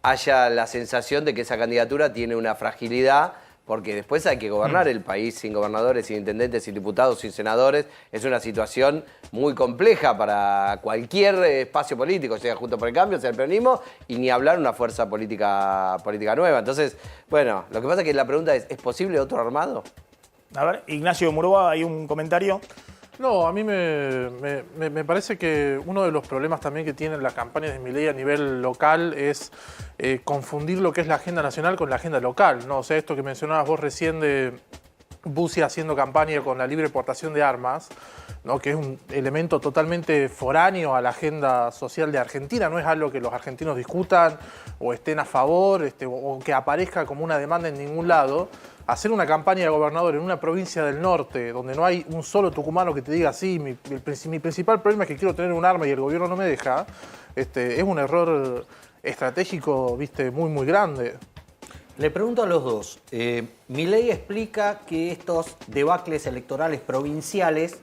haya la sensación de que esa candidatura tiene una fragilidad porque después hay que gobernar el país sin gobernadores, sin intendentes, sin diputados, sin senadores. Es una situación muy compleja para cualquier espacio político, sea Juntos por el Cambio, sea el peronismo, y ni hablar una fuerza política nueva. Entonces, bueno, lo que pasa es que la pregunta ¿es posible otro armado? A ver, Ignacio Murúa, hay un comentario. No, a mí me parece que uno de los problemas también que tienen las campañas de Milei a nivel local es confundir lo que es la agenda nacional con la agenda local, ¿no? O sea, esto que mencionabas vos recién de Bussi haciendo campaña con la libre exportación de armas, ¿no? Que es un elemento totalmente foráneo a la agenda social de Argentina, no es algo que los argentinos discutan o estén a favor o que aparezca como una demanda en ningún lado. Hacer una campaña de gobernador en una provincia del norte donde no hay un solo tucumano que te diga sí, mi principal problema es que quiero tener un arma y el gobierno no me deja, es un error estratégico, muy, muy grande. Le pregunto a los dos. Milei explica que estos debacles electorales provinciales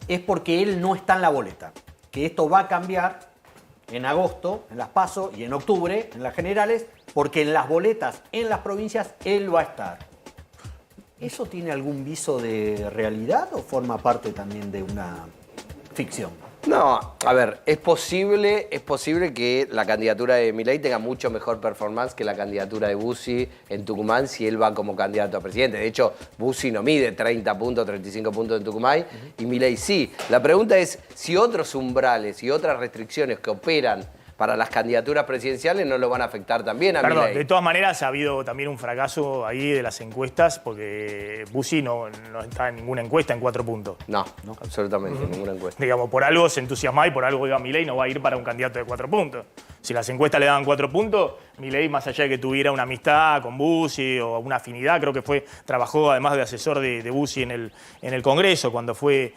es porque él no está en la boleta, que esto va a cambiar en agosto, en las PASO, y en octubre, en las generales, porque en las boletas, en las provincias, él va a estar. ¿Eso tiene algún viso de realidad o forma parte también de una ficción? No, a ver, es posible que la candidatura de Milei tenga mucho mejor performance que la candidatura de Bussi en Tucumán si él va como candidato a presidente. De hecho, Bussi no mide 30 puntos, 35 puntos en Tucumán y Milei sí. La pregunta es si otros umbrales y otras restricciones que operan para las candidaturas presidenciales no lo van a afectar también a Milei. De todas maneras ha habido también un fracaso ahí de las encuestas porque Bussi no está en ninguna encuesta en 4 puntos. No, absolutamente, ninguna encuesta. Digamos, por algo se entusiasma y por algo iba Milei, no va a ir para un candidato de 4 puntos. Si las encuestas le daban 4 puntos, Milei, más allá de que tuviera una amistad con Bussi o una afinidad, creo que trabajó además de asesor de Bussi en el Congreso cuando fue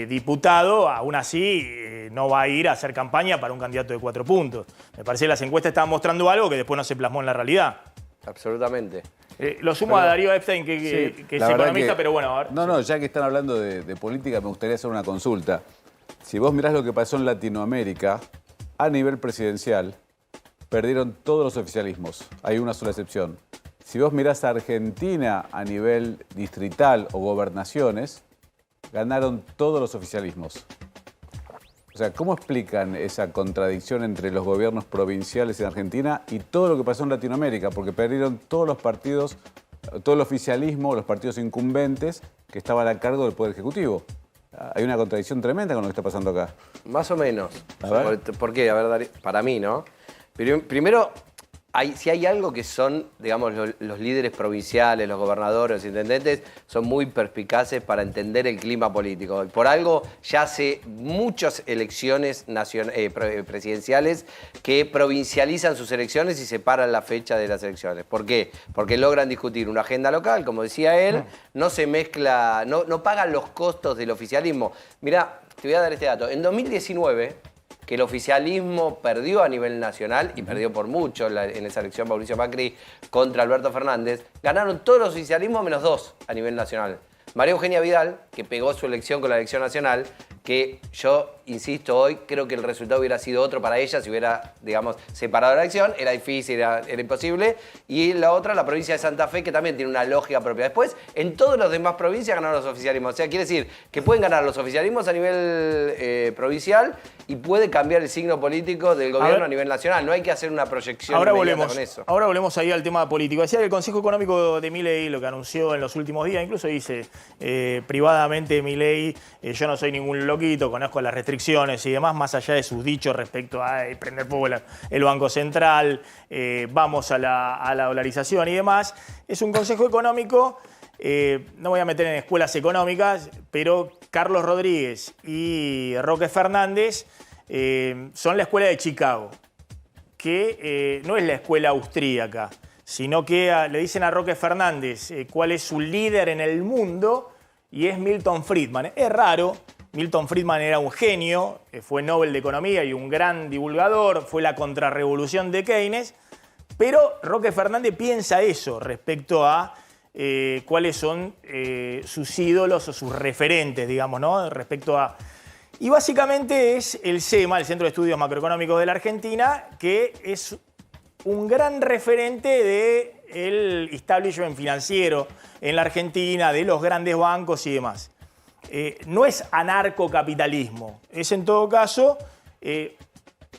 diputado, aún así no va a ir a hacer campaña para un candidato de 4 puntos. Me parece que las encuestas estaban mostrando algo que después no se plasmó en la realidad. Absolutamente. Lo sumo a Darío Epstein, que es economista, pero bueno, a ver. No, ya que están hablando de política, me gustaría hacer una consulta. Si vos mirás lo que pasó en Latinoamérica, a nivel presidencial, perdieron todos los oficialismos. Hay una sola excepción. Si vos mirás a Argentina a nivel distrital o gobernaciones, ganaron todos los oficialismos. O sea, ¿cómo explican esa contradicción entre los gobiernos provinciales en Argentina y todo lo que pasó en Latinoamérica? Porque perdieron todos los partidos, todo el oficialismo, los partidos incumbentes que estaban a cargo del Poder Ejecutivo. Hay una contradicción tremenda con lo que está pasando acá. Más o menos. A ver. ¿Por qué? A ver, Darío, para mí, ¿no? Primero, si hay algo que son, digamos, los líderes provinciales, los gobernadores, los intendentes, son muy perspicaces para entender el clima político. Y por algo ya hace muchas elecciones presidenciales que provincializan sus elecciones y separan la fecha de las elecciones. ¿Por qué? Porque logran discutir una agenda local, como decía él, no se mezcla, no pagan los costos del oficialismo. Mirá, te voy a dar este dato. En 2019... que el oficialismo perdió a nivel nacional, y perdió por mucho en esa elección Mauricio Macri contra Alberto Fernández, ganaron todos los oficialismos menos 2 a nivel nacional. María Eugenia Vidal, que pegó su elección con la elección nacional, que yo, insisto, hoy creo que el resultado hubiera sido otro para ella si hubiera, digamos, separado la elección. Era difícil, era imposible. Y la otra, la provincia de Santa Fe, que también tiene una lógica propia. Después, en todas las demás provincias ganaron los oficialismos. O sea, quiere decir que pueden ganar los oficialismos a nivel provincial y puede cambiar el signo político del gobierno a nivel nacional. No hay que hacer una proyección inmediata con eso. Ahora volvemos ahí al tema político. Decía que el Consejo Económico de Milei, lo que anunció en los últimos días, incluso dice privadamente Milei, yo no soy ningún loquito, conozco las restricciones y demás, más allá de sus dichos respecto a prender fuego el Banco Central, vamos a la dolarización y demás. Es un Consejo Económico, no voy a meter en escuelas económicas, pero Carlos Rodríguez y Roque Fernández son la escuela de Chicago, que no es la escuela austríaca, sino que le dicen a Roque Fernández cuál es su líder en el mundo, y es Milton Friedman. Es raro, Milton Friedman era un genio, fue Nobel de Economía y un gran divulgador, fue la contrarrevolución de Keynes, pero Roque Fernández piensa eso respecto a cuáles son sus ídolos o sus referentes, digamos, ¿no? Respecto a... Y básicamente es el CEMA, el Centro de Estudios Macroeconómicos de la Argentina, que es un gran referente el establishment financiero en la Argentina, de los grandes bancos y demás. No es anarcocapitalismo, es en todo caso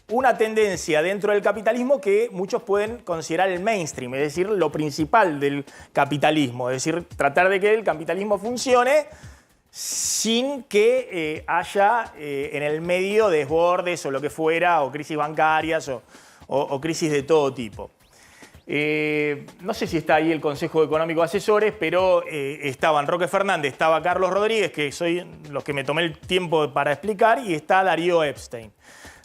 una tendencia dentro del capitalismo que muchos pueden considerar el mainstream, es decir, lo principal del capitalismo, es decir, tratar de que el capitalismo funcione sin que haya en el medio desbordes o lo que fuera, o crisis bancarias o crisis de todo tipo. No sé si está ahí el Consejo Económico de Asesores, pero estaban Roque Fernández, estaba Carlos Rodríguez, que soy los que me tomé el tiempo para explicar, y está Darío Epstein.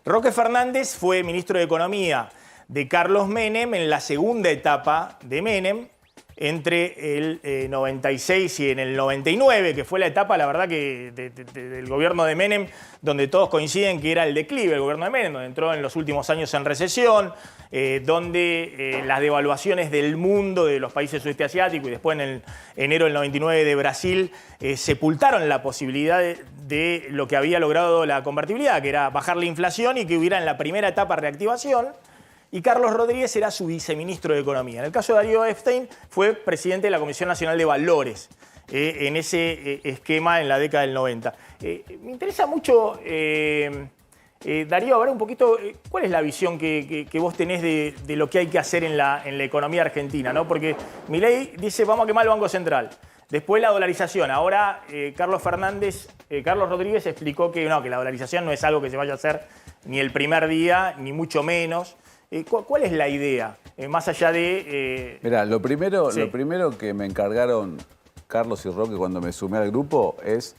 Roque Fernández fue ministro de Economía de Carlos Menem en la segunda etapa de Menem, entre el 96 y en el 99, que fue la etapa, la verdad, que del gobierno de Menem, donde todos coinciden que era el declive del gobierno de Menem, donde entró en los últimos años en recesión, donde las devaluaciones del mundo, de los países sudeste asiáticos, y después en el enero del 99 de Brasil, sepultaron la posibilidad de lo que había logrado la convertibilidad, que era bajar la inflación y que hubiera en la primera etapa reactivación. Y Carlos Rodríguez era su viceministro de Economía. En el caso de Darío Epstein, fue presidente de la Comisión Nacional de Valores en ese esquema en la década del 90. Me interesa mucho, Darío, hablar un poquito, ¿cuál es la visión que vos tenés de lo que hay que hacer en la economía argentina, ¿no? Porque Milei dice, vamos a quemar el Banco Central. Después la dolarización. Ahora Carlos Rodríguez explicó que no, que la dolarización no es algo que se vaya a hacer ni el primer día, ni mucho menos. ¿Cuál es la idea? Más allá de... Mirá, lo primero Sí. que me encargaron Carlos y Roque cuando me sumé al grupo es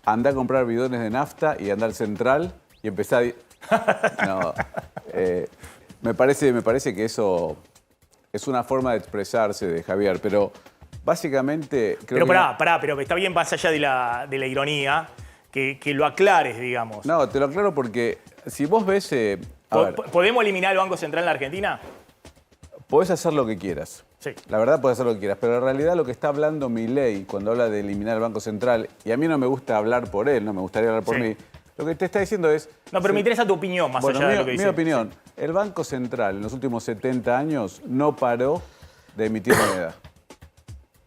andar a comprar bidones de nafta y andar al central y empezar No, me parece que eso es una forma de expresarse de Javier, pero básicamente... Pero pará, pero está bien más allá de la ironía, que lo aclares, digamos. No, te lo aclaro porque si vos ves... a ver, ¿Podemos eliminar el Banco Central en la Argentina? podés hacer lo que quieras. Sí. La verdad podés hacer lo que quieras, pero en realidad lo que está hablando Milei cuando habla de eliminar el Banco Central, y a mí no me gusta hablar por él, no me gustaría hablar por Sí. mí, lo que te está diciendo es... No, pero me interesa tu opinión más allá de lo que dice. Mi opinión, el Banco Central en los últimos 70 años no paró de emitir moneda.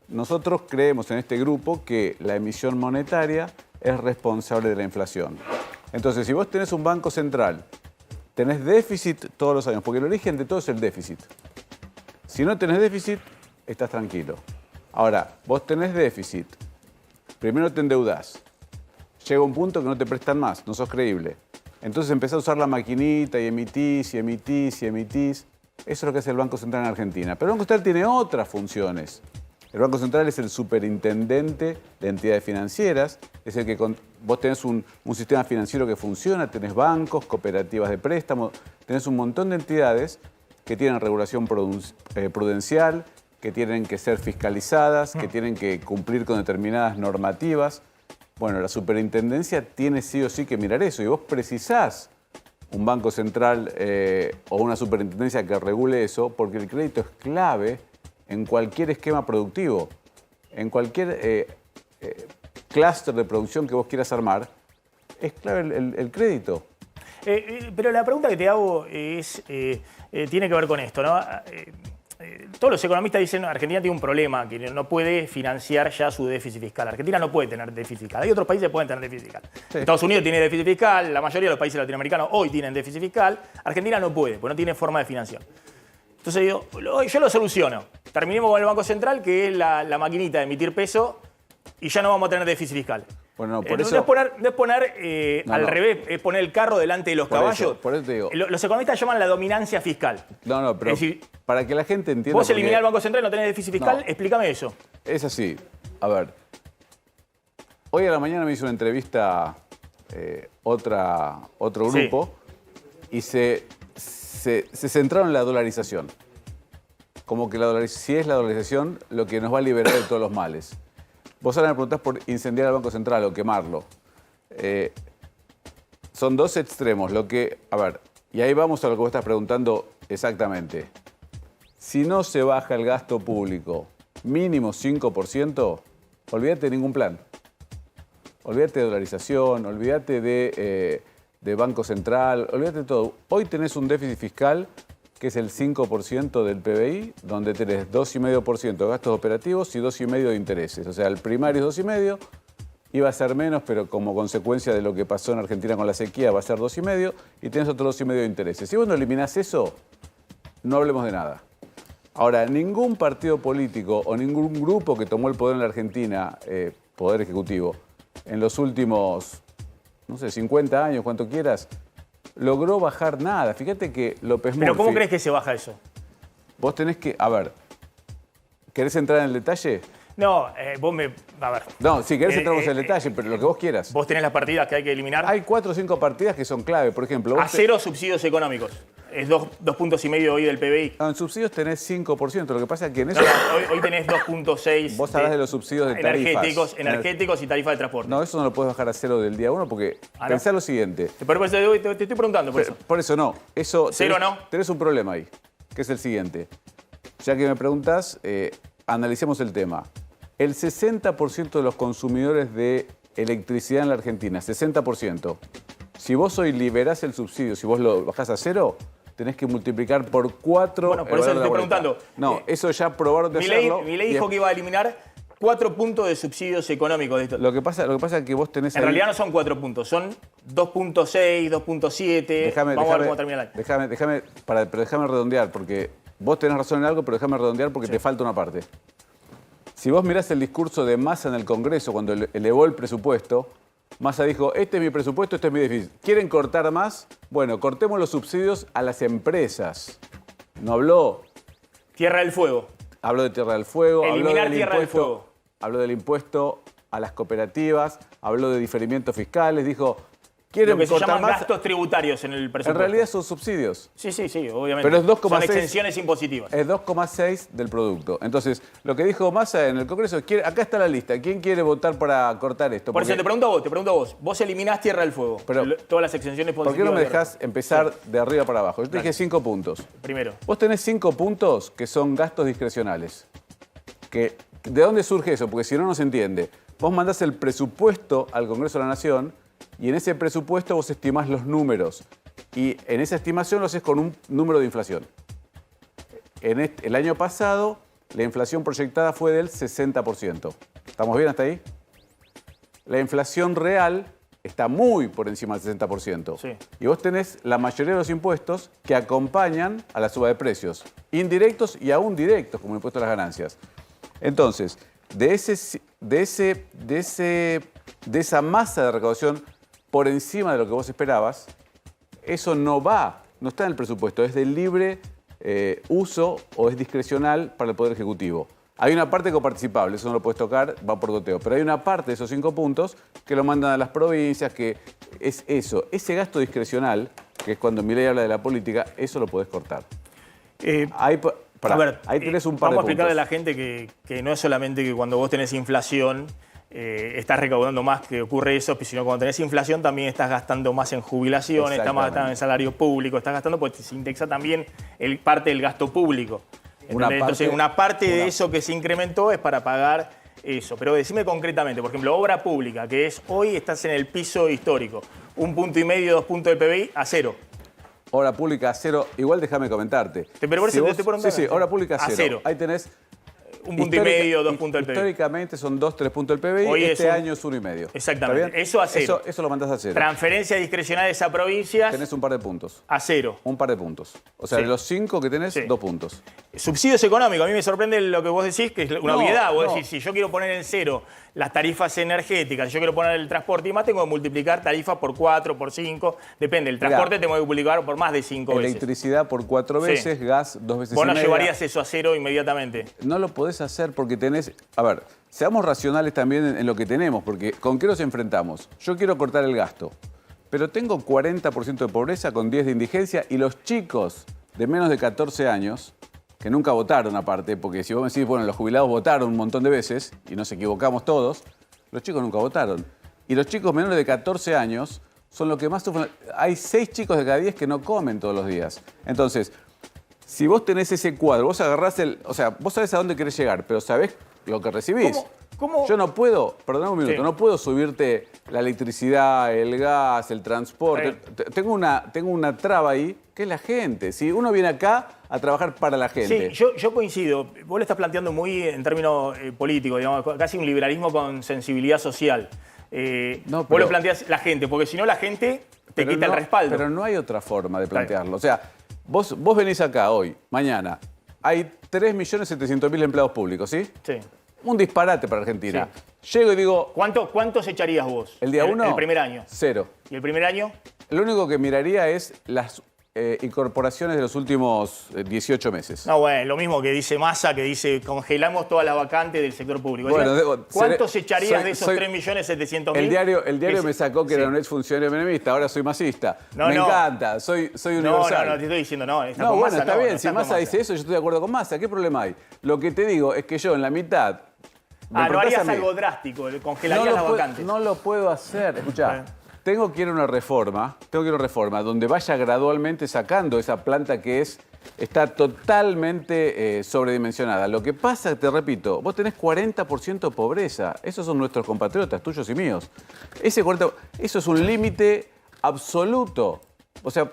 Nosotros creemos en este grupo que la emisión monetaria es responsable de la inflación. Entonces, si vos tenés un Banco Central, tenés déficit todos los años, porque el origen de todo es el déficit. Si no tenés déficit, estás tranquilo. Ahora, vos tenés déficit, primero te endeudás, llega un punto que no te prestan más, no sos creíble. Entonces empezás a usar la maquinita y emitís, y emitís, y emitís. Eso es lo que hace el Banco Central en Argentina. Pero el Banco Central tiene otras funciones. El Banco Central es el superintendente de entidades financieras, es el que vos tenés un sistema financiero que funciona, tenés bancos, cooperativas de préstamo, tenés un montón de entidades que tienen regulación prudencial, que tienen que ser fiscalizadas, que tienen que cumplir con determinadas normativas. Bueno, la superintendencia tiene sí o sí que mirar eso y vos precisás un banco central o una superintendencia que regule eso porque el crédito es clave en cualquier esquema productivo, en cualquier clúster de producción que vos quieras armar, es clave el crédito. Pero la pregunta que te hago tiene que ver con esto, ¿no? Todos los economistas dicen que Argentina tiene un problema, que no puede financiar ya su déficit fiscal. Argentina no puede tener déficit fiscal. Hay otros países que pueden tener déficit fiscal. Sí. Estados Unidos tiene déficit fiscal, la mayoría de los países latinoamericanos hoy tienen déficit fiscal. Argentina no puede, porque no tiene forma de financiación. Entonces digo, yo lo soluciono. Terminemos con el Banco Central, que es la maquinita de emitir peso, y ya no vamos a tener déficit fiscal. Bueno, no, por eso... No es poner al revés, es poner el carro delante de los caballos. Por eso te digo. Los economistas llaman la dominancia fiscal. No, pero es decir, para que la gente entienda... Vos eliminás el Banco Central y no tenés déficit fiscal, explícame eso. Es así. A ver, hoy a la mañana me hizo una entrevista otro grupo y se centraron en la dolarización. Como que si es la dolarización lo que nos va a liberar de todos los males. Vos ahora me preguntás por incendiar el Banco Central o quemarlo. Son dos extremos. A ver, y ahí vamos a lo que vos estás preguntando exactamente. Si no se baja el gasto público mínimo 5%, olvídate de ningún plan. Olvídate de dolarización, olvídate de Banco Central, olvídate de todo. Hoy tenés un déficit fiscal que es el 5% del PBI, donde tenés 2,5% de gastos operativos y 2,5% de intereses. O sea, el primario es 2,5%, iba a ser menos, pero como consecuencia de lo que pasó en Argentina con la sequía va a ser 2,5%, y tenés otro 2,5% de intereses. Si vos no eliminás eso, no hablemos de nada. Ahora, ningún partido político o ningún grupo que tomó el poder en la Argentina, poder ejecutivo, en los últimos, no sé, 50 años, cuanto quieras, logró bajar nada. Fíjate que López Murphy... ¿Pero cómo crees que se baja eso? Vos tenés que... A ver, ¿querés entrar en el detalle? No, vos me... A ver. No, si querés entramos en el detalle, pero lo que vos quieras. Vos tenés las partidas que hay que eliminar. Hay 4 o 5 partidas que son clave. Por ejemplo... A cero subsidios económicos. Es 2,5 puntos hoy del PBI. No, en subsidios tenés 5%. Lo que pasa es que en eso... No, hoy tenés 2,6. Vos hablás de los subsidios de tarifas. Energéticos y tarifas de transporte. No, eso no lo puedes bajar a cero del día 1 porque pensá lo siguiente. Por eso te estoy preguntando por eso. Por eso no. Eso ¿Cero no? Tenés un problema ahí, que es el siguiente. Ya que me preguntás, analicemos el tema. El 60% de los consumidores de electricidad en la Argentina, 60%. Si vos hoy liberás el subsidio, si vos lo bajás a cero, tenés que multiplicar por 4. Bueno, por eso te estoy preguntando. No, eso ya probaron de hacerlo. Milei dijo que iba a eliminar 4 puntos de subsidios económicos de esto. Lo que pasa es que vos tenés en realidad no son 4 puntos, son 2,6, 2,7. Vamos a ver cómo termina el año. Pero déjame redondear, porque vos tenés razón en algo, pero déjame redondear porque te falta una parte. Si vos mirás el discurso de Massa en el Congreso, cuando elevó el presupuesto, Massa dijo, este es mi presupuesto, este es mi déficit. ¿Quieren cortar más? Bueno, cortemos los subsidios a las empresas. No habló... Tierra del Fuego. Habló de Tierra del Fuego. Eliminar Tierra del Fuego. Habló del impuesto a las cooperativas, habló de diferimientos fiscales, dijo... ¿Quieren lo que se cortar llaman más? gastos tributarios en el presupuesto. En realidad son subsidios. Sí, obviamente. Pero es 2,6. Son exenciones impositivas. Es 2,6 del producto. Entonces, lo que dijo Massa en el Congreso es, acá está la lista. ¿Quién quiere votar para cortar esto? Por eso te pregunto a vos. Vos eliminás Tierra del Fuego. Pero, todas las exenciones positivas. ¿Por qué no me dejás empezar de arriba para abajo? Yo te dije 5 puntos. Primero. Vos tenés 5 puntos que son gastos discrecionales. ¿De dónde surge eso? Porque si no, no se entiende. Vos mandás el presupuesto al Congreso de la Nación y en ese presupuesto vos estimás los números. Y en esa estimación lo haces con un número de inflación. El año pasado, la inflación proyectada fue del 60%. ¿Estamos bien hasta ahí? La inflación real está muy por encima del 60%. Sí. Y vos tenés la mayoría de los impuestos que acompañan a la suba de precios. Indirectos y aún directos, como el impuesto a las ganancias. Entonces, de esa masa de recaudación por encima de lo que vos esperabas, eso no está en el presupuesto, es de libre uso o es discrecional para el Poder Ejecutivo. Hay una parte coparticipable, eso no lo puedes tocar, va por goteo, pero hay una parte de esos 5 puntos que lo mandan a las provincias, que es eso. Ese gasto discrecional, que es cuando Milei habla de la política, eso lo podés cortar. Ahí tenés un par de puntos. Vamos a explicarle a la gente que no es solamente que cuando vos tenés inflación estás recaudando más, que ocurre eso, sino cuando tenés inflación también estás gastando más en jubilación, estás gastando en salario público, estás gastando porque se indexa también parte del gasto público. Entonces, una parte de eso que se incrementó es para pagar eso. Pero decime concretamente, por ejemplo, obra pública, que es hoy estás en el piso histórico, 1,5 puntos, 2 puntos del PBI a cero. Obra pública a cero, igual déjame comentarte. Pero por eso te estoy preguntando. Sí, obra pública a cero. Ahí tenés 1,5 puntos, 2 puntos del PBI. Históricamente son 2, 3 puntos del PBI. Hoy este año es 1,5. Exactamente. Eso a cero. Eso lo mandás a cero. Transferencias discrecionales a provincias. Tenés un par de puntos. A cero. Un par de puntos. O sea, de los 5 que tenés, 2 puntos. Subsidios económicos. A mí me sorprende lo que vos decís, que es una obviedad. Vos decís, si yo quiero poner en cero las tarifas energéticas, si yo quiero poner el transporte y más, tengo que multiplicar tarifas por 4, por 5. Depende. El transporte tengo que multiplicar por más de 5 veces. Electricidad por 4 veces, gas 2 veces y media. ¿Vos no llevarías eso a cero inmediatamente? No lo podés hacer porque tenés... A ver, seamos racionales también en lo que tenemos, porque ¿con qué nos enfrentamos? Yo quiero cortar el gasto, pero tengo 40% de pobreza con 10 de indigencia y los chicos de menos de 14 años, que nunca votaron aparte, porque si vos me decís, bueno, los jubilados votaron un montón de veces, y nos equivocamos todos, los chicos nunca votaron. Y los chicos menores de 14 años son los que más sufren. Hay 6 chicos de cada 10 que no comen todos los días. Entonces, si vos tenés ese cuadro, vos agarrás o sea, vos sabés a dónde querés llegar, pero sabés lo que recibís. ¿Cómo? Yo no puedo, perdóname un minuto, Sí. no puedo subirte la electricidad, el gas, el transporte. Tengo una traba ahí, que es la gente. Si uno viene acá a trabajar para la gente. Sí, yo coincido. Vos lo estás planteando muy en términos políticos, digamos, casi un liberalismo con sensibilidad social. No, vos lo planteás la gente, porque si no la gente te quita el respaldo. Pero no hay otra forma de plantearlo. O sea, vos venís acá hoy, mañana, hay 3.700.000 empleados públicos, ¿sí? Sí. Un disparate para Argentina. Llego y digo, ¿Cuántos echarías vos? ¿el día 1? El primer año. 0. ¿Y el primer año? Lo único que miraría es las incorporaciones de los últimos 18 meses. No, bueno, lo mismo que dice Massa, que dice congelamos todas las vacantes del sector público. Bueno, ¿Cuántos echarías de esos 3.700.000? El diario me sacó que era un exfuncionario menemista, ahora soy masista. Me encanta, soy universal. No, te estoy diciendo, no. No, bueno, está bien, si Massa dice eso, yo estoy de acuerdo con Massa. ¿Qué problema hay? Lo que te digo es que yo en la mitad... no harías algo drástico, congelarías las vacantes. No lo puedo hacer. Escuchá, tengo que ir a una reforma donde vaya gradualmente sacando esa planta que está totalmente sobredimensionada. Lo que pasa, te repito, vos tenés 40% pobreza. Esos son nuestros compatriotas, tuyos y míos. Eso es un límite absoluto. O sea,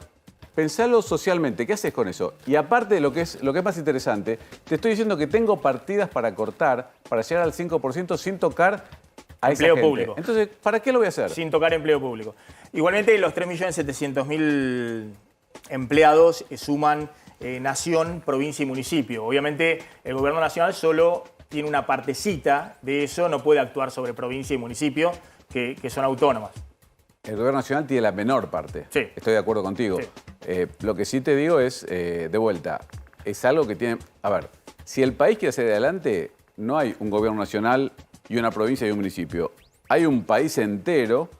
pensalo socialmente. ¿Qué haces con eso? Y aparte de lo que es más interesante, te estoy diciendo que tengo partidas para cortar, para llegar al 5% sin tocar a esa gente. Público. Entonces, ¿para qué lo voy a hacer? Sin tocar empleo público. Igualmente, los 3.700.000 empleados suman nación, provincia y municipio. Obviamente, el gobierno nacional solo tiene una partecita de eso, no puede actuar sobre provincia y municipio, que son autónomas. El gobierno nacional tiene la menor parte. Sí. Estoy de acuerdo contigo. Sí. Lo que sí te digo es, de vuelta, es algo que tiene... A ver, si el país quiere salir adelante, no hay un gobierno nacional y una provincia y un municipio. Hay un país entero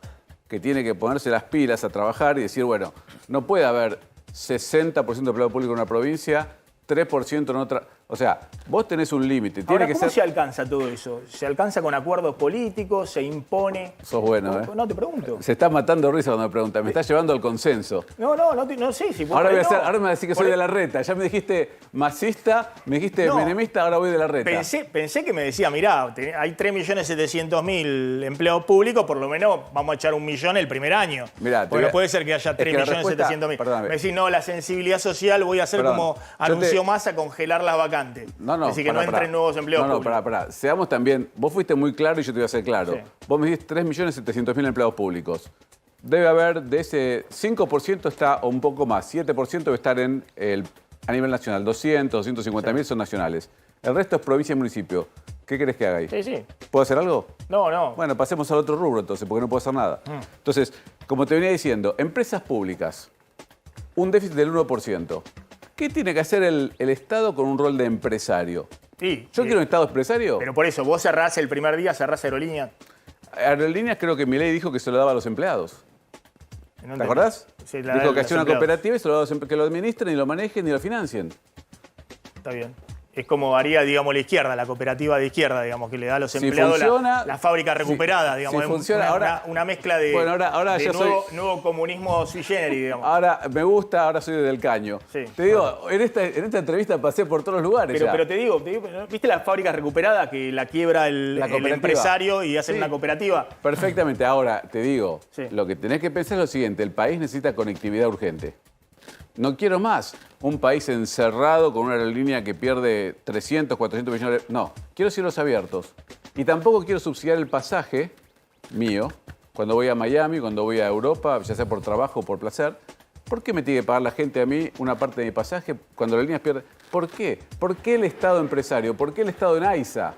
que tiene que ponerse las pilas a trabajar y decir, bueno, no puede haber 60% de empleo público en una provincia, 3% en otra... O sea, vos tenés un límite. Ahora, ¿cómo se alcanza todo eso? ¿Se alcanza con acuerdos políticos? ¿Se impone? Sos bueno, ¿eh? No, te pregunto. Se está matando risa cuando me preguntan. Me está llevando al consenso. No sé si... Ahora me va a decir que soy de la reta. Ya me dijiste masista, me dijiste menemista, ahora voy de la reta. Pensé que me decía, mirá, hay 3.700.000 empleados públicos, por lo menos vamos a echar 1 millón el primer año. Mirá, porque no puede ser que haya 3.700.000. Me decís, no, la sensibilidad social voy a hacer como anunció Massa, congelar las vacantes. No, decir que no entren nuevos empleos públicos. Pará. Seamos también, vos fuiste muy claro y yo te voy a ser claro. Sí. Vos me dijiste 3.700.000 empleados públicos. Debe haber, de ese 5% está, o un poco más, 7% debe estar a nivel nacional. 200, 250.000 son nacionales. El resto es provincia y municipio. ¿Qué querés que haga ahí? Sí. ¿Puedo hacer algo? No. Bueno, pasemos al otro rubro entonces, porque no puedo hacer nada. Entonces, como te venía diciendo, empresas públicas, un déficit del 1%. ¿Qué tiene que hacer el Estado con un rol de empresario? Sí, Yo quiero un Estado empresario. Pero por eso, vos cerrás el primer día, cerrás Aerolíneas. Aerolíneas creo que Milei dijo que se lo daba a los empleados. ¿Te acordás? Sí, dijo que hacía una cooperativa y se lo daba a los que lo administren y lo manejen y lo financien. Está bien. Es como haría, digamos, la izquierda, la cooperativa de izquierda, digamos, que le da a los empleados la fábrica recuperada, digamos. Si funciona, una mezcla de, ahora de nuevo comunismo sui generis, digamos. Ahora me gusta, ahora soy del Caño. Sí. Te digo, en esta entrevista pasé por todos los lugares. Pero te digo, ¿viste la fábrica recuperada que la quiebra el empresario y hacen una cooperativa? Perfectamente. Ahora, te digo, lo que tenés que pensar es lo siguiente, el país necesita conectividad urgente. No quiero más un país encerrado con una aerolínea que pierde 300, 400 millones de... No, quiero cielos abiertos. Y tampoco quiero subsidiar el pasaje mío cuando voy a Miami, cuando voy a Europa, ya sea por trabajo o por placer. ¿Por qué me tiene que pagar la gente a mí una parte de mi pasaje cuando la aerolínea pierde? ¿Por qué? ¿Por qué el Estado empresario? ¿Por qué el Estado en AISA?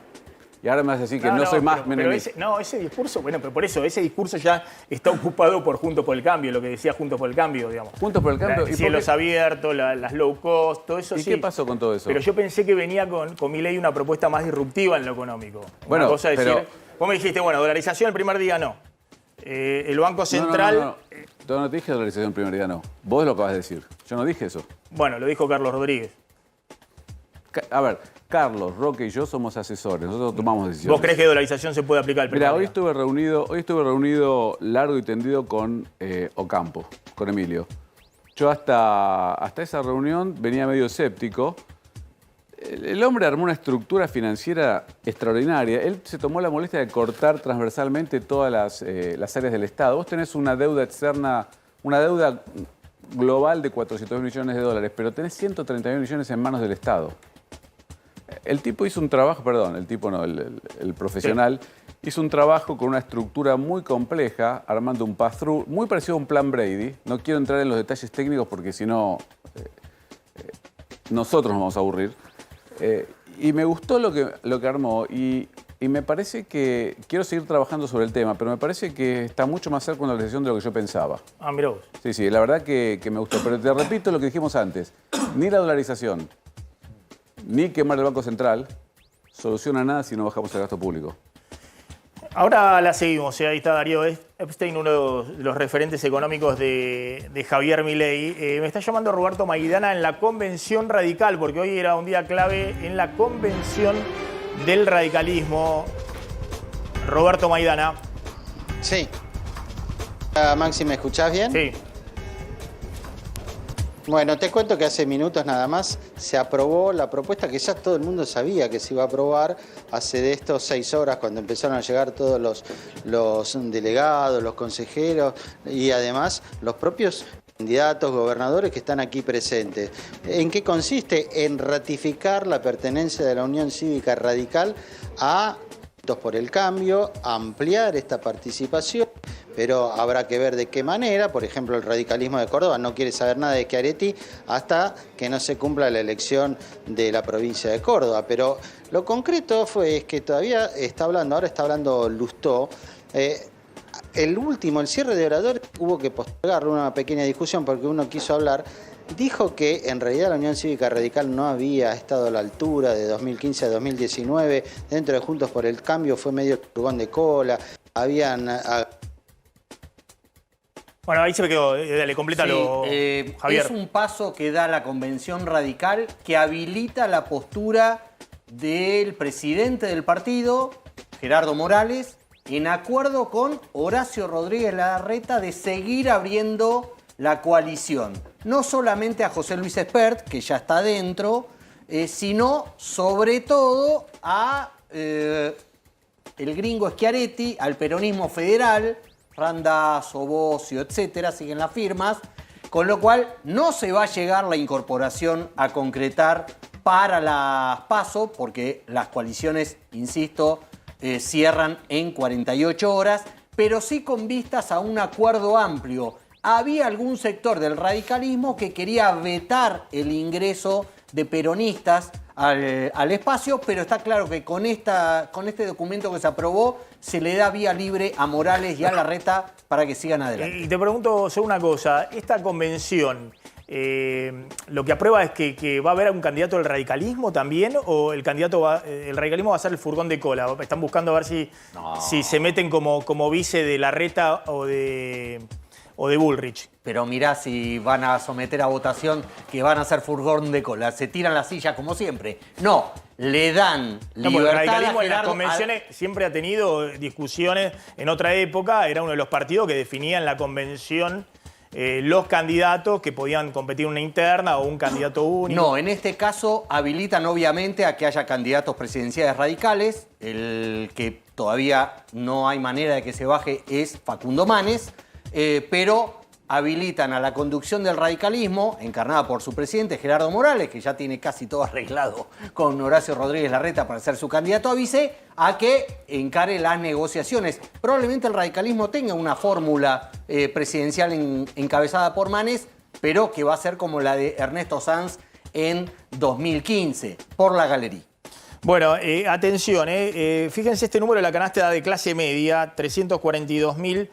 Y ahora me vas a decir que no soy más menemista. Ese discurso, pero por eso, ese discurso ya está ocupado por Juntos por el Cambio, lo que decía Juntos por el Cambio, digamos. Juntos por el Cambio. Cielos abiertos, las low cost, todo eso. ¿Y qué pasó con todo eso? Pero yo pensé que venía con Milei una propuesta más disruptiva en lo económico. Bueno, una cosa es decir, vos me dijiste, dolarización el primer día no. El Banco Central... No te dije dolarización el primer día no. Vos lo acabas de decir. Yo no dije eso. Bueno, lo dijo Carlos Rodríguez. A ver, Carlos, Roque y yo somos asesores, nosotros tomamos decisiones. ¿Vos crees que dolarización se puede aplicar el primer día? Hoy estuve reunido largo y tendido con Ocampo, con Emilio. Yo hasta esa reunión venía medio escéptico. El hombre armó una estructura financiera extraordinaria. Él se tomó la molestia de cortar transversalmente todas las áreas del Estado. Vos tenés una deuda externa, una deuda global de 400 millones de dólares, pero tenés 130 millones en manos del Estado. El tipo hizo un trabajo, perdón, el tipo no, el profesional, hizo un trabajo con una estructura muy compleja, armando un pass-through, muy parecido a un plan Brady. No quiero entrar en los detalles técnicos porque si no, nosotros nos vamos a aburrir. Y me gustó lo que armó y me parece que, quiero seguir trabajando sobre el tema, pero me parece que está mucho más cerca de una organización de lo que yo pensaba. Ah, mirá vos. Sí, la verdad que me gustó. Pero te repito lo que dijimos antes, ni la dolarización, ni quemar el Banco Central soluciona nada si no bajamos el gasto público. Ahora la seguimos, ahí está Darío Epstein, uno de los referentes económicos de Javier Milei. Me está llamando Roberto Maidana en la Convención Radical, porque hoy era un día clave en la Convención del Radicalismo. Roberto Maidana. Sí. Maxi, ¿me escuchás bien? Sí. Bueno, te cuento que hace minutos nada más se aprobó la propuesta que ya todo el mundo sabía que se iba a aprobar hace de estos 6 horas cuando empezaron a llegar todos los delegados, los consejeros y además los propios candidatos, gobernadores que están aquí presentes. ¿En qué consiste? En ratificar la pertenencia de la Unión Cívica Radical a Juntos por el Cambio, ampliar esta participación, pero habrá que ver de qué manera. Por ejemplo, el radicalismo de Córdoba no quiere saber nada de Schiaretti hasta que no se cumpla la elección de la provincia de Córdoba. Pero lo concreto es que todavía ahora está hablando Lustó. El cierre de oradores hubo que postergarlo, una pequeña discusión porque uno quiso hablar. Dijo que en realidad la Unión Cívica Radical no había estado a la altura de 2015 a 2019. Dentro de Juntos por el Cambio fue medio furgón de cola. Bueno, ahí se me quedó. Dale, complétalo, Javier. Es un paso que da la Convención Radical que habilita la postura del presidente del partido, Gerardo Morales, en acuerdo con Horacio Rodríguez Larreta de seguir abriendo la coalición. No solamente a José Luis Espert, que ya está dentro, sino sobre todo a el gringo Schiaretti, al peronismo federal, Randazzo, Bocio, etcétera, siguen las firmas, con lo cual no se va a llegar la incorporación a concretar para las PASO, porque las coaliciones, insisto, cierran en 48 horas, pero sí con vistas a un acuerdo amplio. Había algún sector del radicalismo que quería vetar el ingreso de peronistas al espacio, pero está claro que con este documento que se aprobó se le da vía libre a Morales y a Larreta para que sigan adelante. Y te pregunto solo una cosa, esta convención, lo que aprueba es que va a haber un candidato del radicalismo también, o el radicalismo va a ser el furgón de cola. Están buscando a ver si se meten como vice de Larreta o de Bullrich. Pero mirá si van a someter a votación que van a ser furgón de cola. Se tiran la silla como siempre. No, le dan libertad el radicalismo a en las convenciones siempre ha tenido discusiones. En otra época era uno de los partidos que definía en la convención los candidatos que podían competir en una interna o un candidato único. No, en este caso habilitan obviamente a que haya candidatos presidenciales radicales. El que todavía no hay manera de que se baje es Facundo Manes. Pero habilitan a la conducción del radicalismo, encarnada por su presidente Gerardo Morales, que ya tiene casi todo arreglado con Horacio Rodríguez Larreta para ser su candidato a vice, a que encare las negociaciones. Probablemente el radicalismo tenga una fórmula presidencial encabezada por Manes, pero que va a ser como la de Ernesto Sanz en 2015, por la galería. Bueno, atención, fíjense este número de la canasta de clase media, 342.000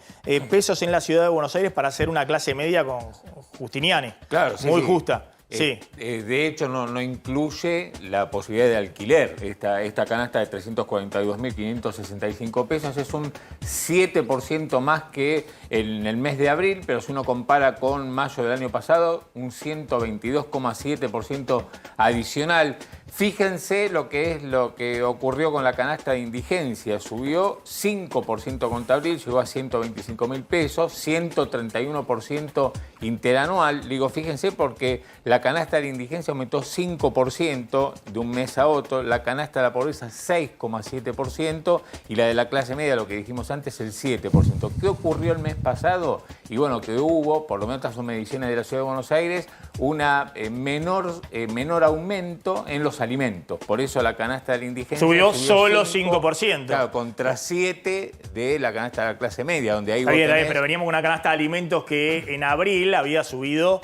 pesos en la ciudad de Buenos Aires para hacer una clase media con Justiniani. Claro, sí, muy sí. justa. Sí. De hecho, no incluye la posibilidad de alquiler. Esta canasta de 342.565 pesos es un 7% más que en el mes de abril, pero si uno compara con mayo del año pasado, un 122,7% adicional. Fíjense lo que ocurrió con la canasta de indigencia. Subió 5% contra abril, llegó a 125.000 pesos, 131% interanual. Digo, fíjense porque la canasta de la indigencia aumentó 5% de un mes a otro, la canasta de la pobreza 6,7% y la de la clase media, lo que dijimos antes, el 7%. ¿Qué ocurrió el mes pasado? Y bueno, que hubo, por lo menos tras mediciones de la Ciudad de Buenos Aires, una menor aumento en los alimentos. Por eso la canasta de la indigencia subió solo 5%. Claro, contra 7 de la canasta de la clase media, donde ahí Está bien, pero veníamos con una canasta de alimentos que en abril había subido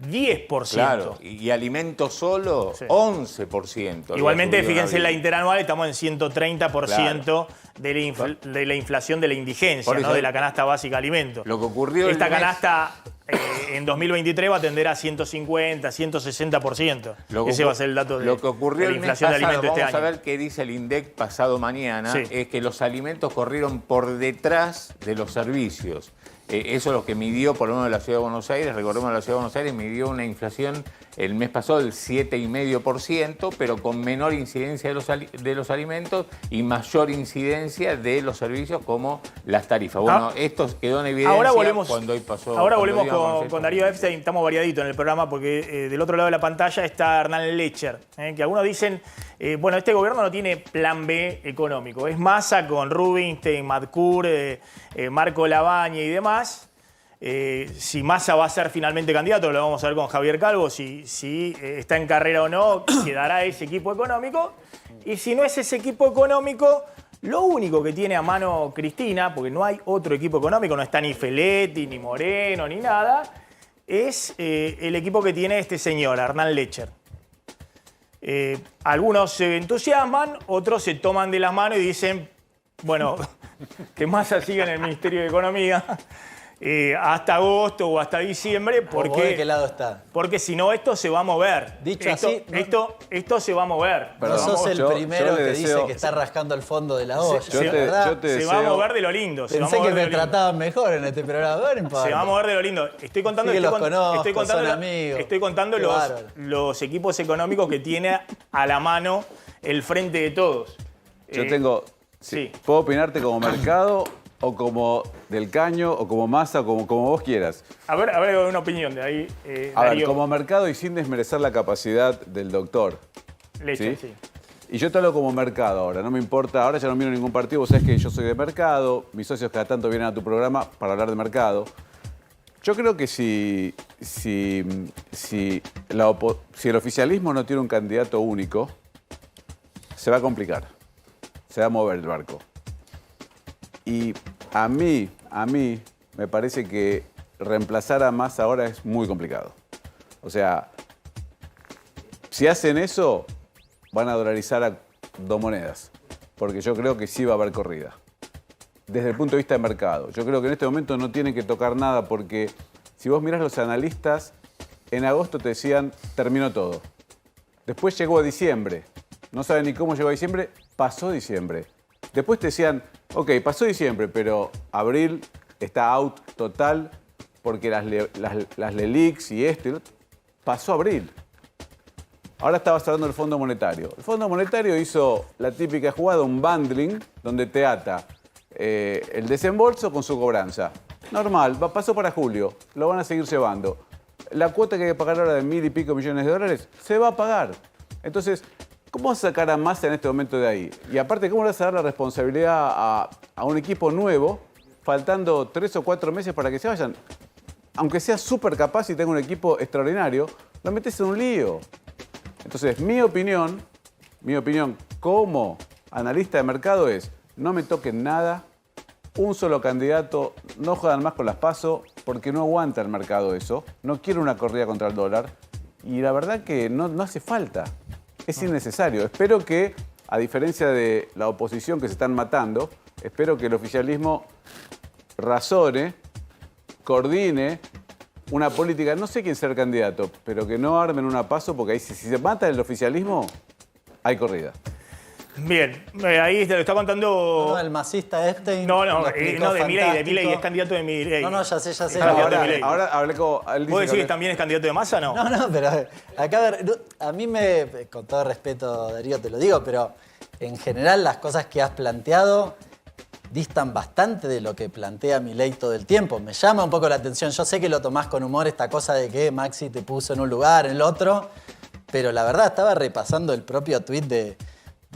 10%. Claro, y alimentos solo, sí. 11%. Igualmente, fíjense en la interanual, estamos en 130% claro. de la inflación de la indigencia, ¿no? De la canasta básica de alimentos. Lo que ocurrió esta canasta en 2023 va a tender a 150, 160%. Ese va a ser el dato de, lo que ocurrió de la inflación de alimentos este año. Vamos a ver qué dice el INDEC pasado mañana. Sí. Es que los alimentos corrieron por detrás de los servicios. Eso es lo que midió por lo menos la Ciudad de Buenos Aires. Recordemos que la Ciudad de Buenos Aires midió una inflación el mes pasado del 7,5%, pero con menor incidencia de los alimentos y mayor incidencia de los servicios como las tarifas. Bueno, esto quedó en evidencia cuando hoy pasó. Ahora volvemos con Darío Epstein. Estamos variaditos en el programa porque del otro lado de la pantalla está Hernán Lecher, que algunos dicen, bueno, este gobierno no tiene plan B económico. Es Massa con Rubinstein, Madcour, Marco Labaña y demás. Si Massa va a ser finalmente candidato, lo vamos a ver con Javier Calvo, si está en carrera o no, quedará ese equipo económico. Y si no es ese equipo económico, lo único que tiene a mano Cristina, porque no hay otro equipo económico, no está ni Feletti, ni Moreno, ni nada, es el equipo que tiene este señor, Hernán Lecher. Algunos se entusiasman, otros se toman de las manos y dicen, bueno, que Massa siga en el Ministerio de Economía hasta agosto o hasta diciembre, porque ¿de qué lado está? Porque si no, esto se va a mover. Dicho así, esto se va a mover. No sos el primero que dice que está rascando el fondo de la olla. Se va a mover de lo lindo. Pensé que me trataban mejor en este programa. Se va a mover de lo lindo. Estoy contando, sí, son amigos. Estoy contando los equipos económicos que tiene a la mano el Frente de Todos. Yo tengo... Sí. ¿Puedo opinarte como mercado o como del Caño o como Massa o como vos quieras? A ver, una opinión de ahí. A ver, como mercado y sin desmerecer la capacidad del doctor. Leche, sí. Y yo te hablo como mercado ahora, no me importa, ahora ya no miro ningún partido, vos sabés que yo soy de mercado, mis socios cada tanto vienen a tu programa para hablar de mercado. Yo creo que si el oficialismo no tiene un candidato único, se va a complicar. Se va a mover el barco. Y a mí me parece que reemplazar a Massa ahora es muy complicado. O sea, si hacen eso, van a dolarizar a 2 monedas. Porque yo creo que sí va a haber corrida. Desde el punto de vista de mercado. Yo creo que en este momento no tienen que tocar nada porque si vos mirás los analistas, en agosto te decían, terminó todo. Después llegó a diciembre. No saben ni cómo llegó a diciembre, pasó diciembre. Después te decían, ok, pasó diciembre, pero abril está out total porque las LELIQs y esto y lo otro. Pasó abril. Ahora estaba hablando del Fondo Monetario. El Fondo Monetario hizo la típica jugada, un bundling, donde te ata el desembolso con su cobranza. Normal, pasó para julio, lo van a seguir llevando. La cuota que hay que pagar ahora de 1.000 y pico millones de dólares, se va a pagar. Entonces, ¿cómo vas a sacar a Massa en este momento de ahí? Y aparte, ¿cómo le vas a dar la responsabilidad a un equipo nuevo, faltando 3 o 4 meses para que se vayan? Aunque sea súper capaz y tenga un equipo extraordinario, lo metes en un lío. Entonces, mi opinión como analista de mercado es, no me toquen nada, un solo candidato, no jodan más con las PASO, porque no aguanta el mercado eso, no quiero una corrida contra el dólar, y la verdad que no hace falta. Es innecesario. Espero que, a diferencia de la oposición que se están matando, espero que el oficialismo razone, coordine una política, no sé quién será el candidato, pero que no armen una PASO, porque ahí si se mata el oficialismo, hay corrida. Bien, ahí te lo está contando... No, el masista este. No, de Milei, es candidato de Milei. No, ya sé. Ahora hablé con... ¿Vos decís que también es candidato de Massa, no? No, pero acá a mí con todo respeto, Darío, te lo digo, pero en general las cosas que has planteado distan bastante de lo que plantea Milei todo el tiempo. Me llama un poco la atención. Yo sé que lo tomás con humor, esta cosa de que Maxi te puso en un lugar, en el otro, pero la verdad estaba repasando el propio tuit de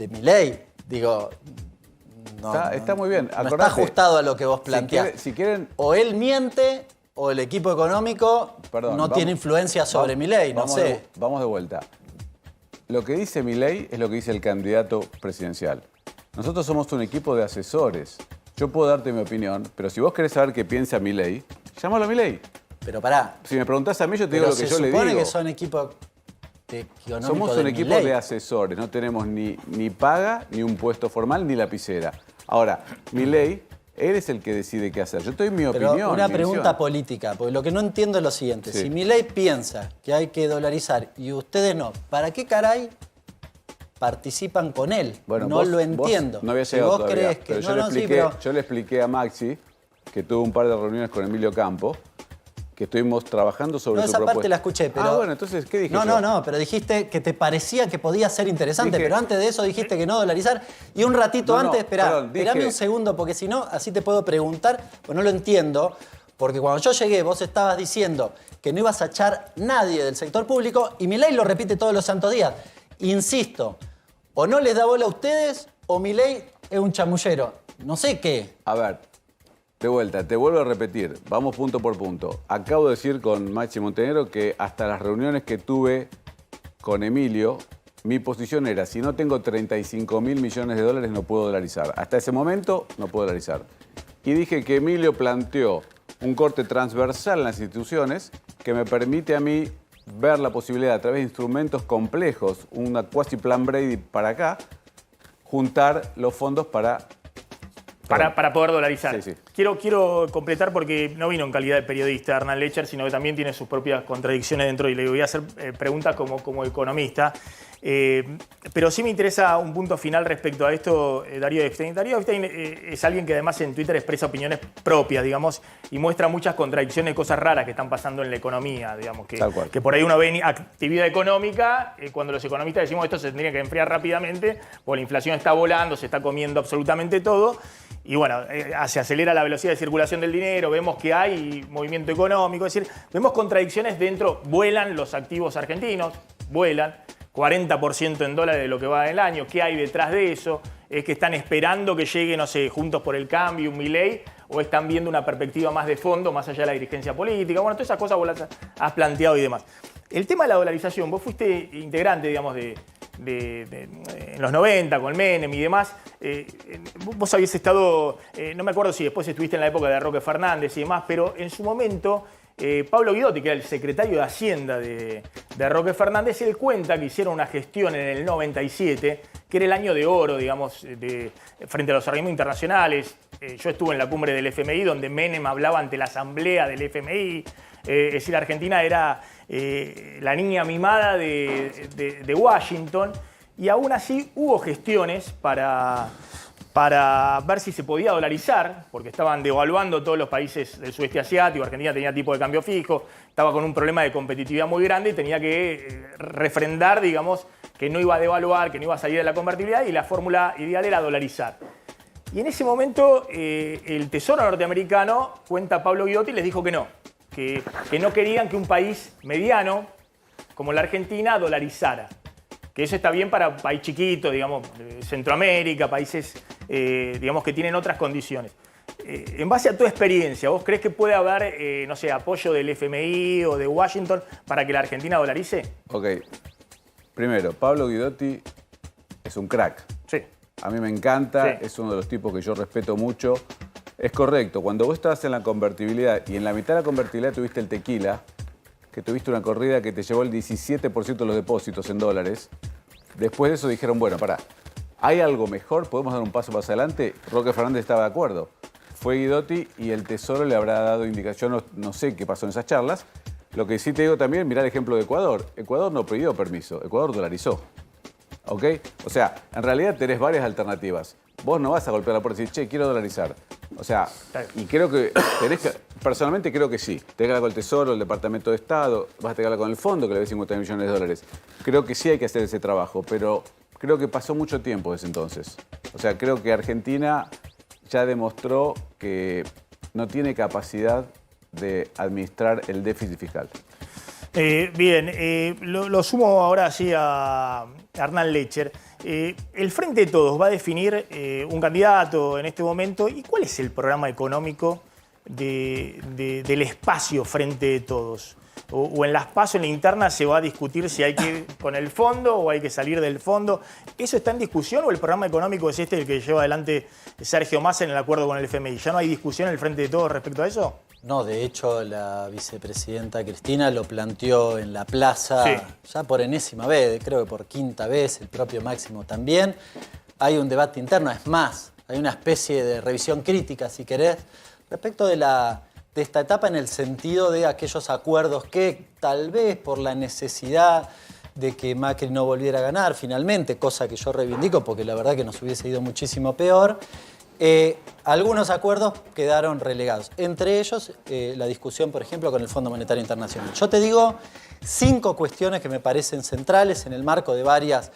Milei. Digo, está muy bien. No está ajustado a lo que vos planteás. Si quieren, o él miente o el equipo económico tiene influencia sobre Milei, no sé. Vamos de vuelta. Lo que dice Milei es lo que dice el candidato presidencial. Nosotros somos un equipo de asesores. Yo puedo darte mi opinión, pero si vos querés saber qué piensa Milei, llámalo a Milei. Pero pará. Si me preguntás a mí, yo te digo lo que yo le digo. Se supone que son equipo económico. Somos un equipo de asesores. No tenemos ni paga, ni un puesto formal, ni lapicera. Ahora, Milei, él es el que decide qué hacer. Yo te doy mi opinión. Una pregunta política, porque lo que no entiendo es lo siguiente. Si Milei piensa que hay que dolarizar y ustedes no, ¿para qué caray participan con él? Bueno, no lo entiendo. No había llegado vos todavía, crees que... pero yo le expliqué a Maxi, que tuvo un par de reuniones con Emilio Campo, que estuvimos trabajando sobre su propuesta. Esa parte la escuché, pero... bueno, entonces, ¿qué dije yo? No, pero dijiste que te parecía que podía ser interesante, pero antes de eso dijiste que no dolarizar. Y un ratito antes, esperame un segundo, porque si no, así te puedo preguntar, pues no lo entiendo, porque cuando yo llegué, vos estabas diciendo que no ibas a echar nadie del sector público, y Milei lo repite todos los santos días. Insisto, o no les da bola a ustedes, o Milei es un chamullero. No sé qué. A ver, de vuelta, te vuelvo a repetir. Vamos punto por punto. Acabo de decir con Maxi Montenegro que hasta las reuniones que tuve con Emilio, mi posición era, si no tengo 35.000 millones de dólares, no puedo dolarizar. Hasta ese momento, no puedo dolarizar. Y dije que Emilio planteó un corte transversal en las instituciones que me permite a mí ver la posibilidad, a través de instrumentos complejos, una cuasi plan Brady para acá, juntar los fondos para poder dolarizar. Sí. Quiero completar porque no vino en calidad de periodista Hernán Lecher, sino que también tiene sus propias contradicciones dentro y le voy a hacer preguntas como economista. Pero sí me interesa un punto final respecto a esto, Darío Epstein. Darío Epstein es alguien que además en Twitter expresa opiniones propias, digamos, y muestra muchas contradicciones, cosas raras que están pasando en la economía, digamos, que por ahí uno ve actividad económica, cuando los economistas decimos esto se tendría que enfriar rápidamente, porque la inflación está volando, se está comiendo absolutamente todo, y bueno, se acelera la velocidad de circulación del dinero, vemos que hay movimiento económico, es decir, vemos contradicciones dentro, vuelan los activos argentinos, vuelan, 40% en dólares de lo que va del año. ¿Qué hay detrás de eso? ¿Es que están esperando que llegue, no sé, Juntos por el Cambio, un Milei? ¿O están viendo una perspectiva más de fondo, más allá de la dirigencia política? Bueno, todas esas cosas vos las has planteado y demás. El tema de la dolarización, vos fuiste integrante, digamos, en los 90, con el Menem y demás. Vos habías estado, no me acuerdo si después estuviste en la época de Roque Fernández y demás, pero en su momento... Pablo Guidotti, que era el secretario de Hacienda de Roque Fernández, él cuenta que hicieron una gestión en el 97, que era el año de oro, digamos, frente a los organismos internacionales. Yo estuve en la cumbre del FMI, donde Menem hablaba ante la asamblea del FMI. Es decir, Argentina era la niña mimada de Washington, y aún así hubo gestiones para ver si se podía dolarizar, porque estaban devaluando todos los países del sudeste asiático. Argentina tenía tipo de cambio fijo, estaba con un problema de competitividad muy grande y tenía que refrendar, digamos, que no iba a devaluar, que no iba a salir de la convertibilidad, y la fórmula ideal era dolarizar. Y en ese momento el Tesoro norteamericano, cuenta Pablo Guidotti, les dijo que no querían que un país mediano como la Argentina dolarizara. Que eso está bien para un país chiquito, digamos, Centroamérica, países, digamos, que tienen otras condiciones. En base a tu experiencia, ¿vos crees que puede haber, no sé, apoyo del FMI o de Washington para que la Argentina dolarice? Ok. Primero, Pablo Guidotti es un crack. Sí. A mí me encanta, es uno de los tipos que yo respeto mucho. Es correcto, cuando vos estabas en la convertibilidad y en la mitad de la convertibilidad tuviste el tequila, que tuviste una corrida que te llevó el 17% de los depósitos en dólares. Después de eso dijeron, bueno, pará, ¿hay algo mejor? ¿Podemos dar un paso más adelante? Roque Fernández estaba de acuerdo. Fue Guidotti y el Tesoro le habrá dado indicación, no sé qué pasó en esas charlas. Lo que sí te digo también, mirá el ejemplo de Ecuador. Ecuador no pidió permiso, Ecuador dolarizó. ¿Ok? O sea, en realidad tenés varias alternativas. Vos no vas a golpear la puerta y decir, che, quiero dolarizar. O sea, y creo que personalmente creo que sí. Tenés que hablar con el Tesoro, el Departamento de Estado, vas a tener que hablar con el fondo que le dé 50 millones de dólares. Creo que sí hay que hacer ese trabajo, pero creo que pasó mucho tiempo desde entonces. O sea, creo que Argentina ya demostró que no tiene capacidad de administrar el déficit fiscal. Bien, lo sumo ahora sí a Hernán Lecher. El Frente de Todos va a definir un candidato en este momento. ¿Y cuál es el programa económico del espacio Frente de Todos? O en las PASO, en la interna, se va a discutir si hay que ir con el fondo o hay que salir del fondo. ¿Eso está en discusión o el programa económico es el que lleva adelante Sergio Massa en el acuerdo con el FMI? ¿Ya no hay discusión en el Frente de Todos respecto a eso? No, de hecho la vicepresidenta Cristina lo planteó en la plaza ya por enésima vez, creo que por quinta vez, el propio Máximo también. Hay un debate interno, es más, hay una especie de revisión crítica, si querés, respecto de esta etapa en el sentido de aquellos acuerdos que tal vez por la necesidad de que Macri no volviera a ganar finalmente, cosa que yo reivindico porque la verdad que nos hubiese ido muchísimo peor, algunos acuerdos quedaron relegados. Entre ellos, la discusión, por ejemplo, con el Fondo Monetario Internacional. Yo te digo 5 cuestiones que me parecen centrales en el marco de varias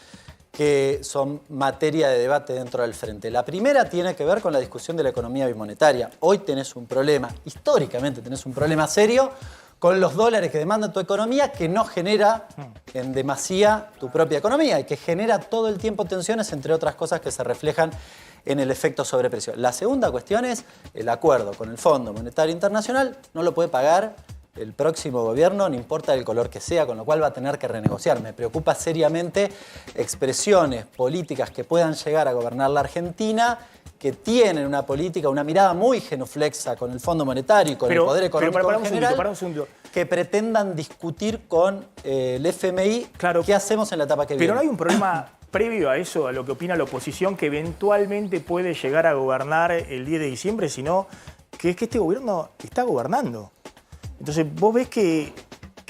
que son materia de debate dentro del Frente. La primera tiene que ver con la discusión de la economía bimonetaria. Hoy tenés un problema, históricamente tenés un problema serio con los dólares que demanda tu economía, que no genera en demasía tu propia economía y que genera todo el tiempo tensiones, entre otras cosas que se reflejan en el efecto sobreprecio. La segunda cuestión es el acuerdo con el Fondo Monetario Internacional, no lo puede pagar el próximo gobierno, no importa el color que sea, con lo cual va a tener que renegociar. Me preocupa seriamente expresiones políticas que puedan llegar a gobernar la Argentina, que tienen una política, una mirada muy genuflexa con el Fondo Monetario y con el poder económico en general, que pretendan discutir con el FMI qué hacemos en la etapa que viene. Pero no hay un problema previo a eso, a lo que opina la oposición, que eventualmente puede llegar a gobernar el 10 de diciembre, sino que es que este gobierno está gobernando. Entonces, ¿vos ves que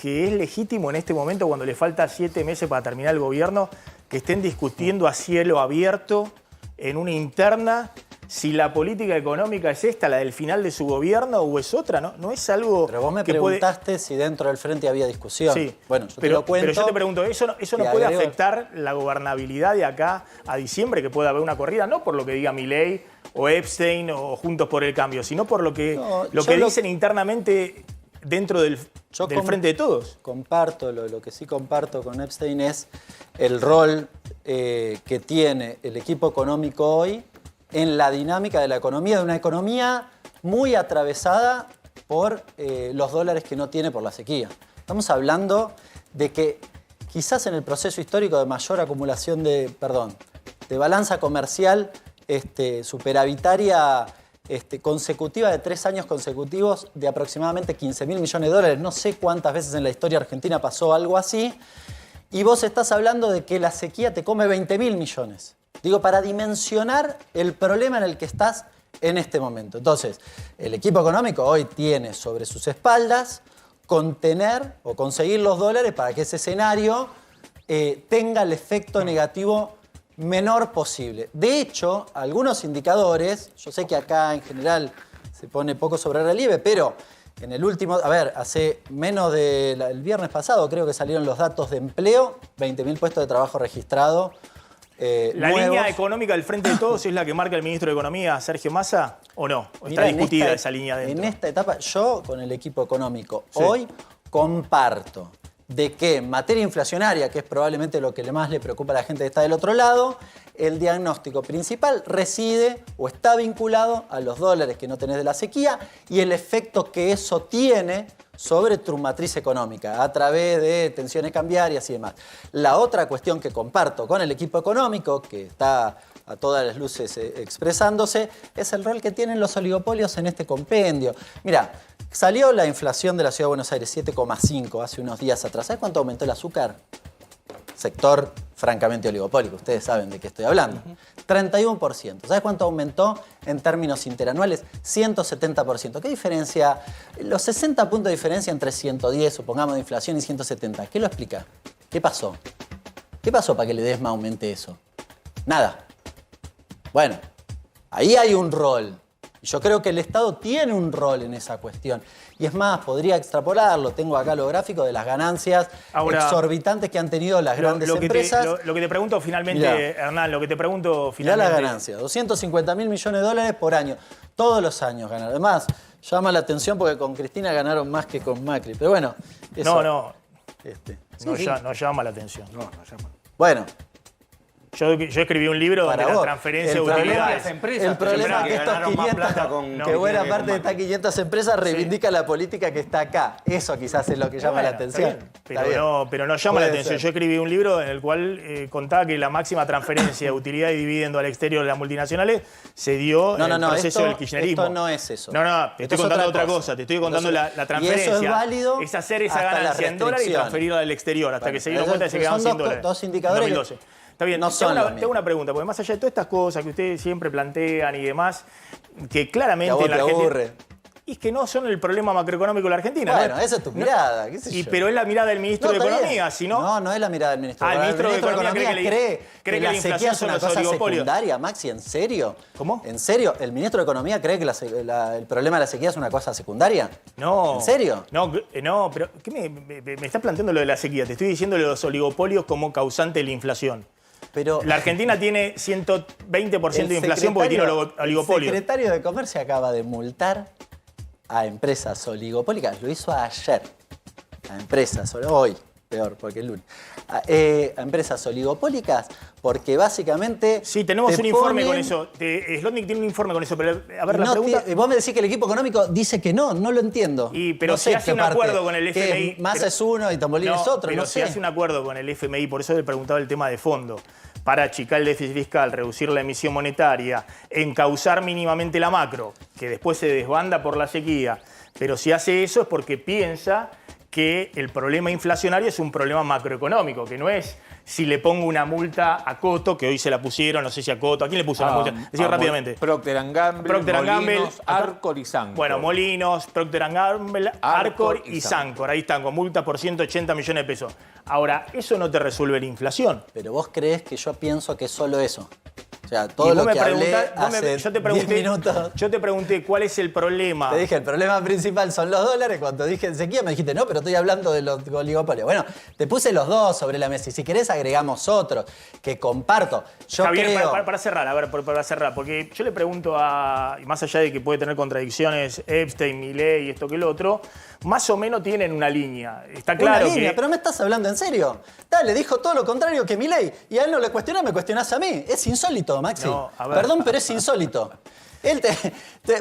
es legítimo en este momento, cuando le falta 7 meses para terminar el gobierno, que estén discutiendo a cielo abierto en una interna si la política económica es esta, la del final de su gobierno, o es otra? No es algo. Pero vos me preguntaste si dentro del Frente había discusión. Sí, bueno, yo te lo cuento. Pero yo te pregunto, ¿eso no puede afectar la gobernabilidad de acá a diciembre, que pueda haber una corrida? No por lo que diga Milei o Epstein o Juntos por el Cambio, sino por lo que dicen internamente dentro del Frente de Todos. Comparto, lo que sí comparto con Epstein es el rol que tiene el equipo económico hoy en la dinámica de la economía, de una economía muy atravesada por los dólares que no tiene por la sequía. Estamos hablando de que quizás en el proceso histórico de mayor acumulación de balanza comercial superavitaria consecutiva de 3 años consecutivos de aproximadamente 15.000 millones de dólares. No sé cuántas veces en la historia argentina pasó algo así. Y vos estás hablando de que la sequía te come 20.000 millones. Digo, para dimensionar el problema en el que estás en este momento. Entonces, el equipo económico hoy tiene sobre sus espaldas contener o conseguir los dólares para que ese escenario tenga el efecto negativo menor posible. De hecho, algunos indicadores, yo sé que acá en general se pone poco sobre relieve, pero en el último, hace menos del viernes pasado creo que salieron los datos de empleo, 20.000 puestos de trabajo registrados. ¿La línea económica del Frente de Todos es la que marca el ministro de Economía, Sergio Massa, o no? ¿O está discutida esa línea dentro? En esta etapa, yo con el equipo económico hoy comparto de que en materia inflacionaria, que es probablemente lo que más le preocupa a la gente que está del otro lado, el diagnóstico principal reside o está vinculado a los dólares que no tenés de la sequía y el efecto que eso tiene sobre tu matriz económica a través de tensiones cambiarias y demás. La otra cuestión que comparto con el equipo económico, que está a todas las luces expresándose, es el rol que tienen los oligopolios en este compendio. Mira, salió la inflación de la Ciudad de Buenos Aires, 7,5 hace unos días atrás. ¿Sabes cuánto aumentó el azúcar? Sector francamente oligopólico, ustedes saben de qué estoy hablando. 31%. ¿Sabes cuánto aumentó en términos interanuales? 170%. ¿Qué diferencia? Los 60 puntos de diferencia entre 110, supongamos, de inflación y 170. ¿Qué lo explica? ¿Qué pasó? ¿Qué pasó para que Ledesma aumente eso? Nada. Bueno, ahí hay un rol. Yo creo que el Estado tiene un rol en esa cuestión. Y es más, podría extrapolarlo. Tengo acá los gráficos de las ganancias exorbitantes que han tenido las grandes empresas. Lo que te pregunto finalmente, mirá, Hernán, lo que te pregunto finalmente... Mirá las ganancias, 250.000 millones de dólares por año. Todos los años ganan. Además, llama la atención porque con Cristina ganaron más que con Macri. Pero bueno, eso... No llama la atención. No llama. Bueno. Yo escribí un libro donde la transferencia de utilidades... El problema es que estos 500, que buena parte de estas 500 empresas reivindica la política que está acá. Eso quizás es lo que llama la atención. Pero no llama la atención. Yo escribí un libro en el cual contaba que la máxima transferencia de utilidad y dividendo al exterior de las multinacionales se dio en el proceso del kirchnerismo. Esto no es eso. Te estoy contando otra cosa. Te estoy contando la transferencia. Y eso es válido. Es hacer esa ganancia en dólares y transferirla al exterior hasta que se dieron cuenta de que se quedaban sin dólares. Dos indicadores. 2012. Está bien, tengo una pregunta, porque más allá de todas estas cosas que ustedes siempre plantean y demás, que claramente la Argentina... Y es que no son el problema macroeconómico de la Argentina. Bueno, esa es tu mirada, qué sé yo. Pero es la mirada del ministro de Economía, ¿si no? No es la mirada del ministro de Economía. El ministro de Economía cree que la sequía es una cosa secundaria, Maxi, ¿en serio? ¿Cómo? ¿En serio? ¿El ministro de Economía cree que el problema de la sequía es una cosa secundaria? No. ¿En serio? No, pero ¿qué me estás planteando lo de la sequía? Te estoy diciendo los oligopolios como causante de la inflación. Pero la Argentina tiene 120% de inflación porque tiene oligopolios. El secretario de Comercio acaba de multar a empresas oligopólicas. Lo hizo ayer. A empresas, hoy, peor, porque es lunes. A empresas oligopólicas porque básicamente... Sí, tenemos un informe con eso. Slotnick tiene un informe con eso, pero a ver, la pregunta... Vos me decís que el equipo económico dice que no lo entiendo. Pero no si hace un acuerdo con el FMI... Massa es uno y Tombolini es otro, pero si hace un acuerdo con el FMI, por eso le preguntaba el tema de fondo, para achicar el déficit fiscal, reducir la emisión monetaria, encauzar mínimamente la macro, que después se desbanda por la sequía. Pero si hace eso es porque piensa que el problema inflacionario es un problema macroeconómico, que no es si le pongo una multa a Coto, que hoy se la pusieron, no sé si a Coto, ¿a quién le puso la multa? Decir rápidamente. Procter & Gamble, Molinos, Arcor y Sancor. Bueno, Molinos, Procter & Gamble, Arcor y Sancor. Ahí están, con multa por 180 millones de pesos. Ahora, eso no te resuelve la inflación. Pero vos creés que yo pienso que es solo eso. O sea, todo lo que hablé hace 10 minutos. Yo te pregunté cuál es el problema. Te dije, el problema principal son los dólares. Cuando dije sequía me dijiste, no, pero estoy hablando de los oligopolios. Bueno, te puse los dos sobre la mesa. Y si querés agregamos otros que comparto. Yo Javier, creo... para cerrar, a ver, para cerrar. Porque yo le pregunto a... Más allá de que puede tener contradicciones Epstein, Milei y esto que el otro, más o menos tienen una línea. Está claro una línea, pero me estás hablando en serio. Dale, dijo todo lo contrario que Milei. Y a él no le cuestionás, me cuestionás a mí. Es insólito, Maxi. No, perdón, pero es insólito. Él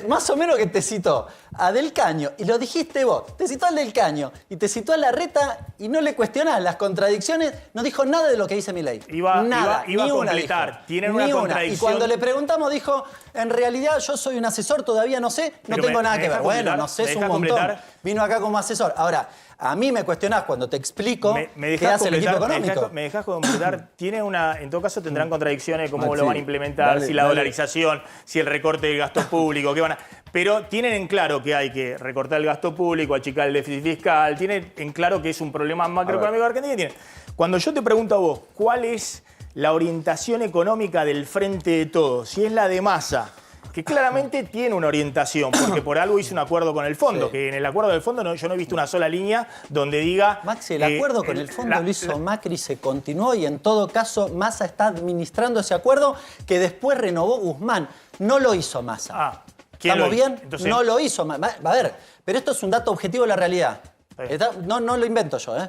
más o menos que te citó a Del Caño, y lo dijiste vos, te citó al Del Caño, y te citó a Larreta, y no le cuestionás las contradicciones, no dijo nada de lo que dice Milei. Iba a completar. Dijo. Tienen una contradicción. Y cuando le preguntamos dijo, en realidad yo soy un asesor, todavía no sé, no tengo nada que ver. Bueno, no sé, es un montón. Vino acá como asesor. Ahora, a mí me cuestionás cuando te explico qué hace el equipo económico. ¿Me dejás completar? En todo caso tendrán contradicciones, cómo lo van a implementar, si la dolarización, si el recorte del gasto público, qué van a... Pero tienen en claro que hay que recortar el gasto público, achicar el déficit fiscal, tienen en claro que es un problema macroeconómico de Argentina. Cuando yo te pregunto a vos, ¿cuál es la orientación económica del Frente de Todos? Si es la de Massa, que claramente tiene una orientación, porque por algo hizo un acuerdo con el fondo, que en el acuerdo del fondo yo no he visto una sola línea donde diga... Maxi, el acuerdo con el fondo lo hizo Macri, se continuó y en todo caso Massa está administrando ese acuerdo que después renovó Guzmán. No lo hizo Massa. ¿Estamos bien? Entonces... No lo hizo Massa. A ver, pero esto es un dato objetivo de la realidad. No lo invento yo, ¿eh?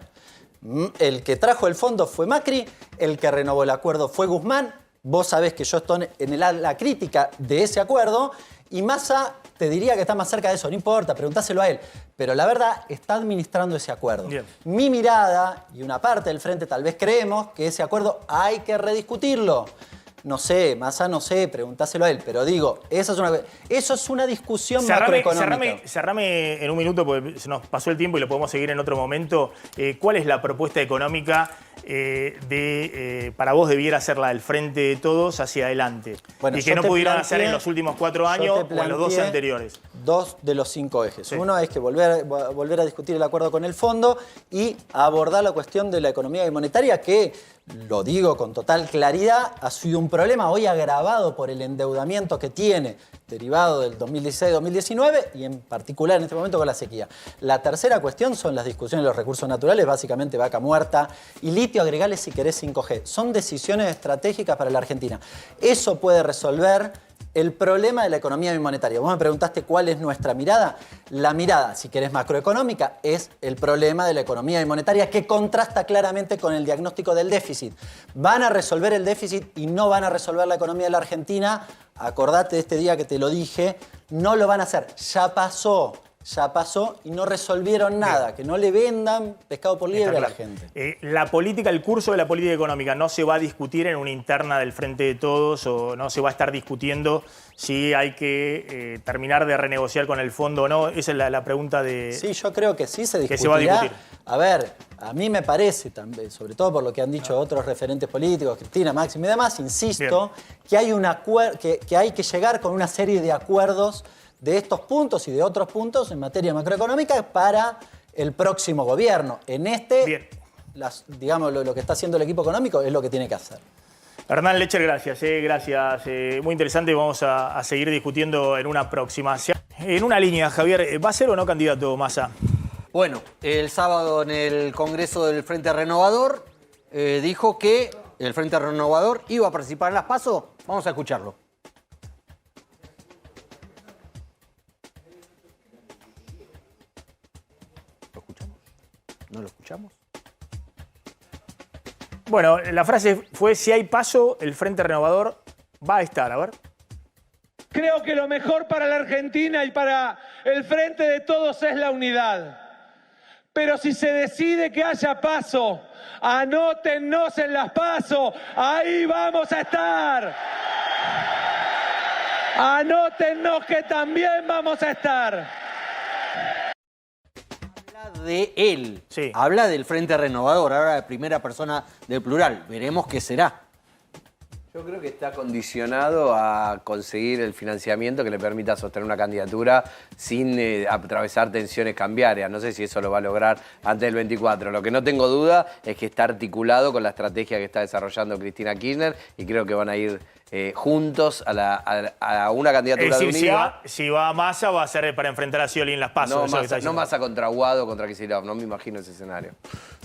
El que trajo el fondo fue Macri, el que renovó el acuerdo fue Guzmán. Vos sabés que yo estoy en la crítica de ese acuerdo y Massa te diría que está más cerca de eso. No importa, preguntáselo a él. Pero la verdad, está administrando ese acuerdo. Bien. Mi mirada y una parte del Frente tal vez creemos que ese acuerdo hay que rediscutirlo. No sé, Massa no sé, preguntáselo a él. Pero digo, eso es una discusión macroeconómica. Cerrame en un minuto porque se nos pasó el tiempo y lo podemos seguir en otro momento. ¿Cuál es la propuesta económica para vos debiera ser la del Frente de Todos hacia adelante? Bueno, y que no pudieran hacer en los últimos 4 años o en los 2 anteriores. 2 de los 5 ejes. Sí. Uno es que volver a discutir el acuerdo con el fondo y abordar la cuestión de la economía monetaria, que, lo digo con total claridad, ha sido un problema hoy agravado por el endeudamiento que tiene, derivado del 2016-2019 y en particular en este momento con la sequía. La tercera cuestión son las discusiones de los recursos naturales, básicamente vaca muerta y litio, agregales si querés 5G. Son decisiones estratégicas para la Argentina. Eso puede resolver el problema de la economía bimonetaria. Vos me preguntaste cuál es nuestra mirada. La mirada, si querés macroeconómica, es el problema de la economía bimonetaria que contrasta claramente con el diagnóstico del déficit. Van a resolver el déficit y no van a resolver la economía de la Argentina. Acordate de este día que te lo dije, no lo van a hacer. Ya pasó y no resolvieron nada. Que no le vendan pescado por liebre a la gente. La política, el curso de la política económica no se va a discutir en una interna del Frente de Todos o no se va a estar discutiendo si hay que terminar de renegociar con el fondo o no. Esa es la pregunta de... Sí, yo creo que sí se discutirá. Que se va a discutir. A ver, a mí me parece, también, sobre todo por lo que han dicho otros referentes políticos, Cristina, Máximo y demás, insisto, que hay, que hay que llegar con una serie de acuerdos de estos puntos y de otros puntos en materia macroeconómica para el próximo gobierno. En este, digamos, lo que está haciendo el equipo económico es lo que tiene que hacer. Hernán Lecher, gracias. Gracias. Muy interesante. Vamos a seguir discutiendo en una próxima. En una línea, Javier, ¿va a ser o no candidato Massa? Bueno, el sábado en el Congreso del Frente Renovador dijo que el Frente Renovador iba a participar en las PASO. Vamos a escucharlo. ¿No lo escuchamos? Bueno, la frase fue: si hay paso, el Frente Renovador va a estar. A ver. Creo que lo mejor para la Argentina y para el Frente de Todos es la unidad. Pero si se decide que haya paso, anótennos en las PASO, ahí vamos a estar. Anótennos que también vamos a estar. De él. Sí. Habla del Frente Renovador, ahora de primera persona del plural. Veremos qué será. Yo creo que está condicionado a conseguir el financiamiento que le permita sostener una candidatura sin atravesar tensiones cambiarias. No sé si eso lo va a lograr antes del 24. Lo que no tengo duda es que está articulado con la estrategia que está desarrollando Cristina Kirchner y creo que van a ir juntos a una candidatura de unidad. Si va a Massa, va a ser para enfrentar a Scioli en las PASO. No Massa contra Guado, contra Kicillof. No me imagino ese escenario.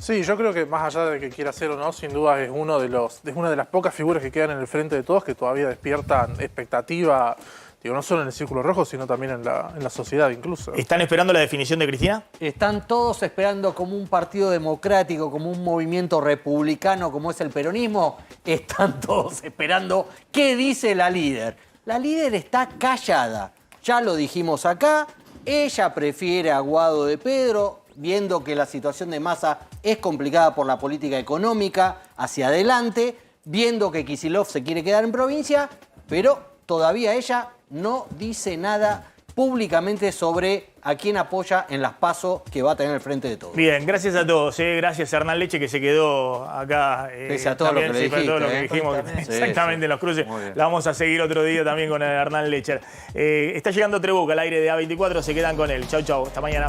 Sí, yo creo que más allá de que quiera ser o no, sin duda es una de las pocas figuras que quedan en el Frente de Todos que todavía despiertan expectativa, digo, no solo en el Círculo Rojo, sino también en la sociedad incluso. ¿Están esperando la definición de Cristina? Están todos esperando como un partido democrático, como un movimiento republicano, como es el peronismo. Están todos esperando qué dice la líder. La líder está callada. Ya lo dijimos acá. Ella prefiere a Guado de Pedro, viendo que la situación de Massa es complicada por la política económica hacia adelante, viendo que Kicillof se quiere quedar en provincia, pero todavía ella no dice nada públicamente sobre a quién apoya en las PASO que va a tener el Frente de Todos. Bien, gracias a todos. Gracias a Hernán Leche, que se quedó acá. Pese a todo lo que le dijiste, todo lo que dijimos exactamente en los cruces. La vamos a seguir otro día también con Hernán Lecher. Está llegando Trebuch al aire de A24, se quedan con él. Chau, chau. Hasta mañana.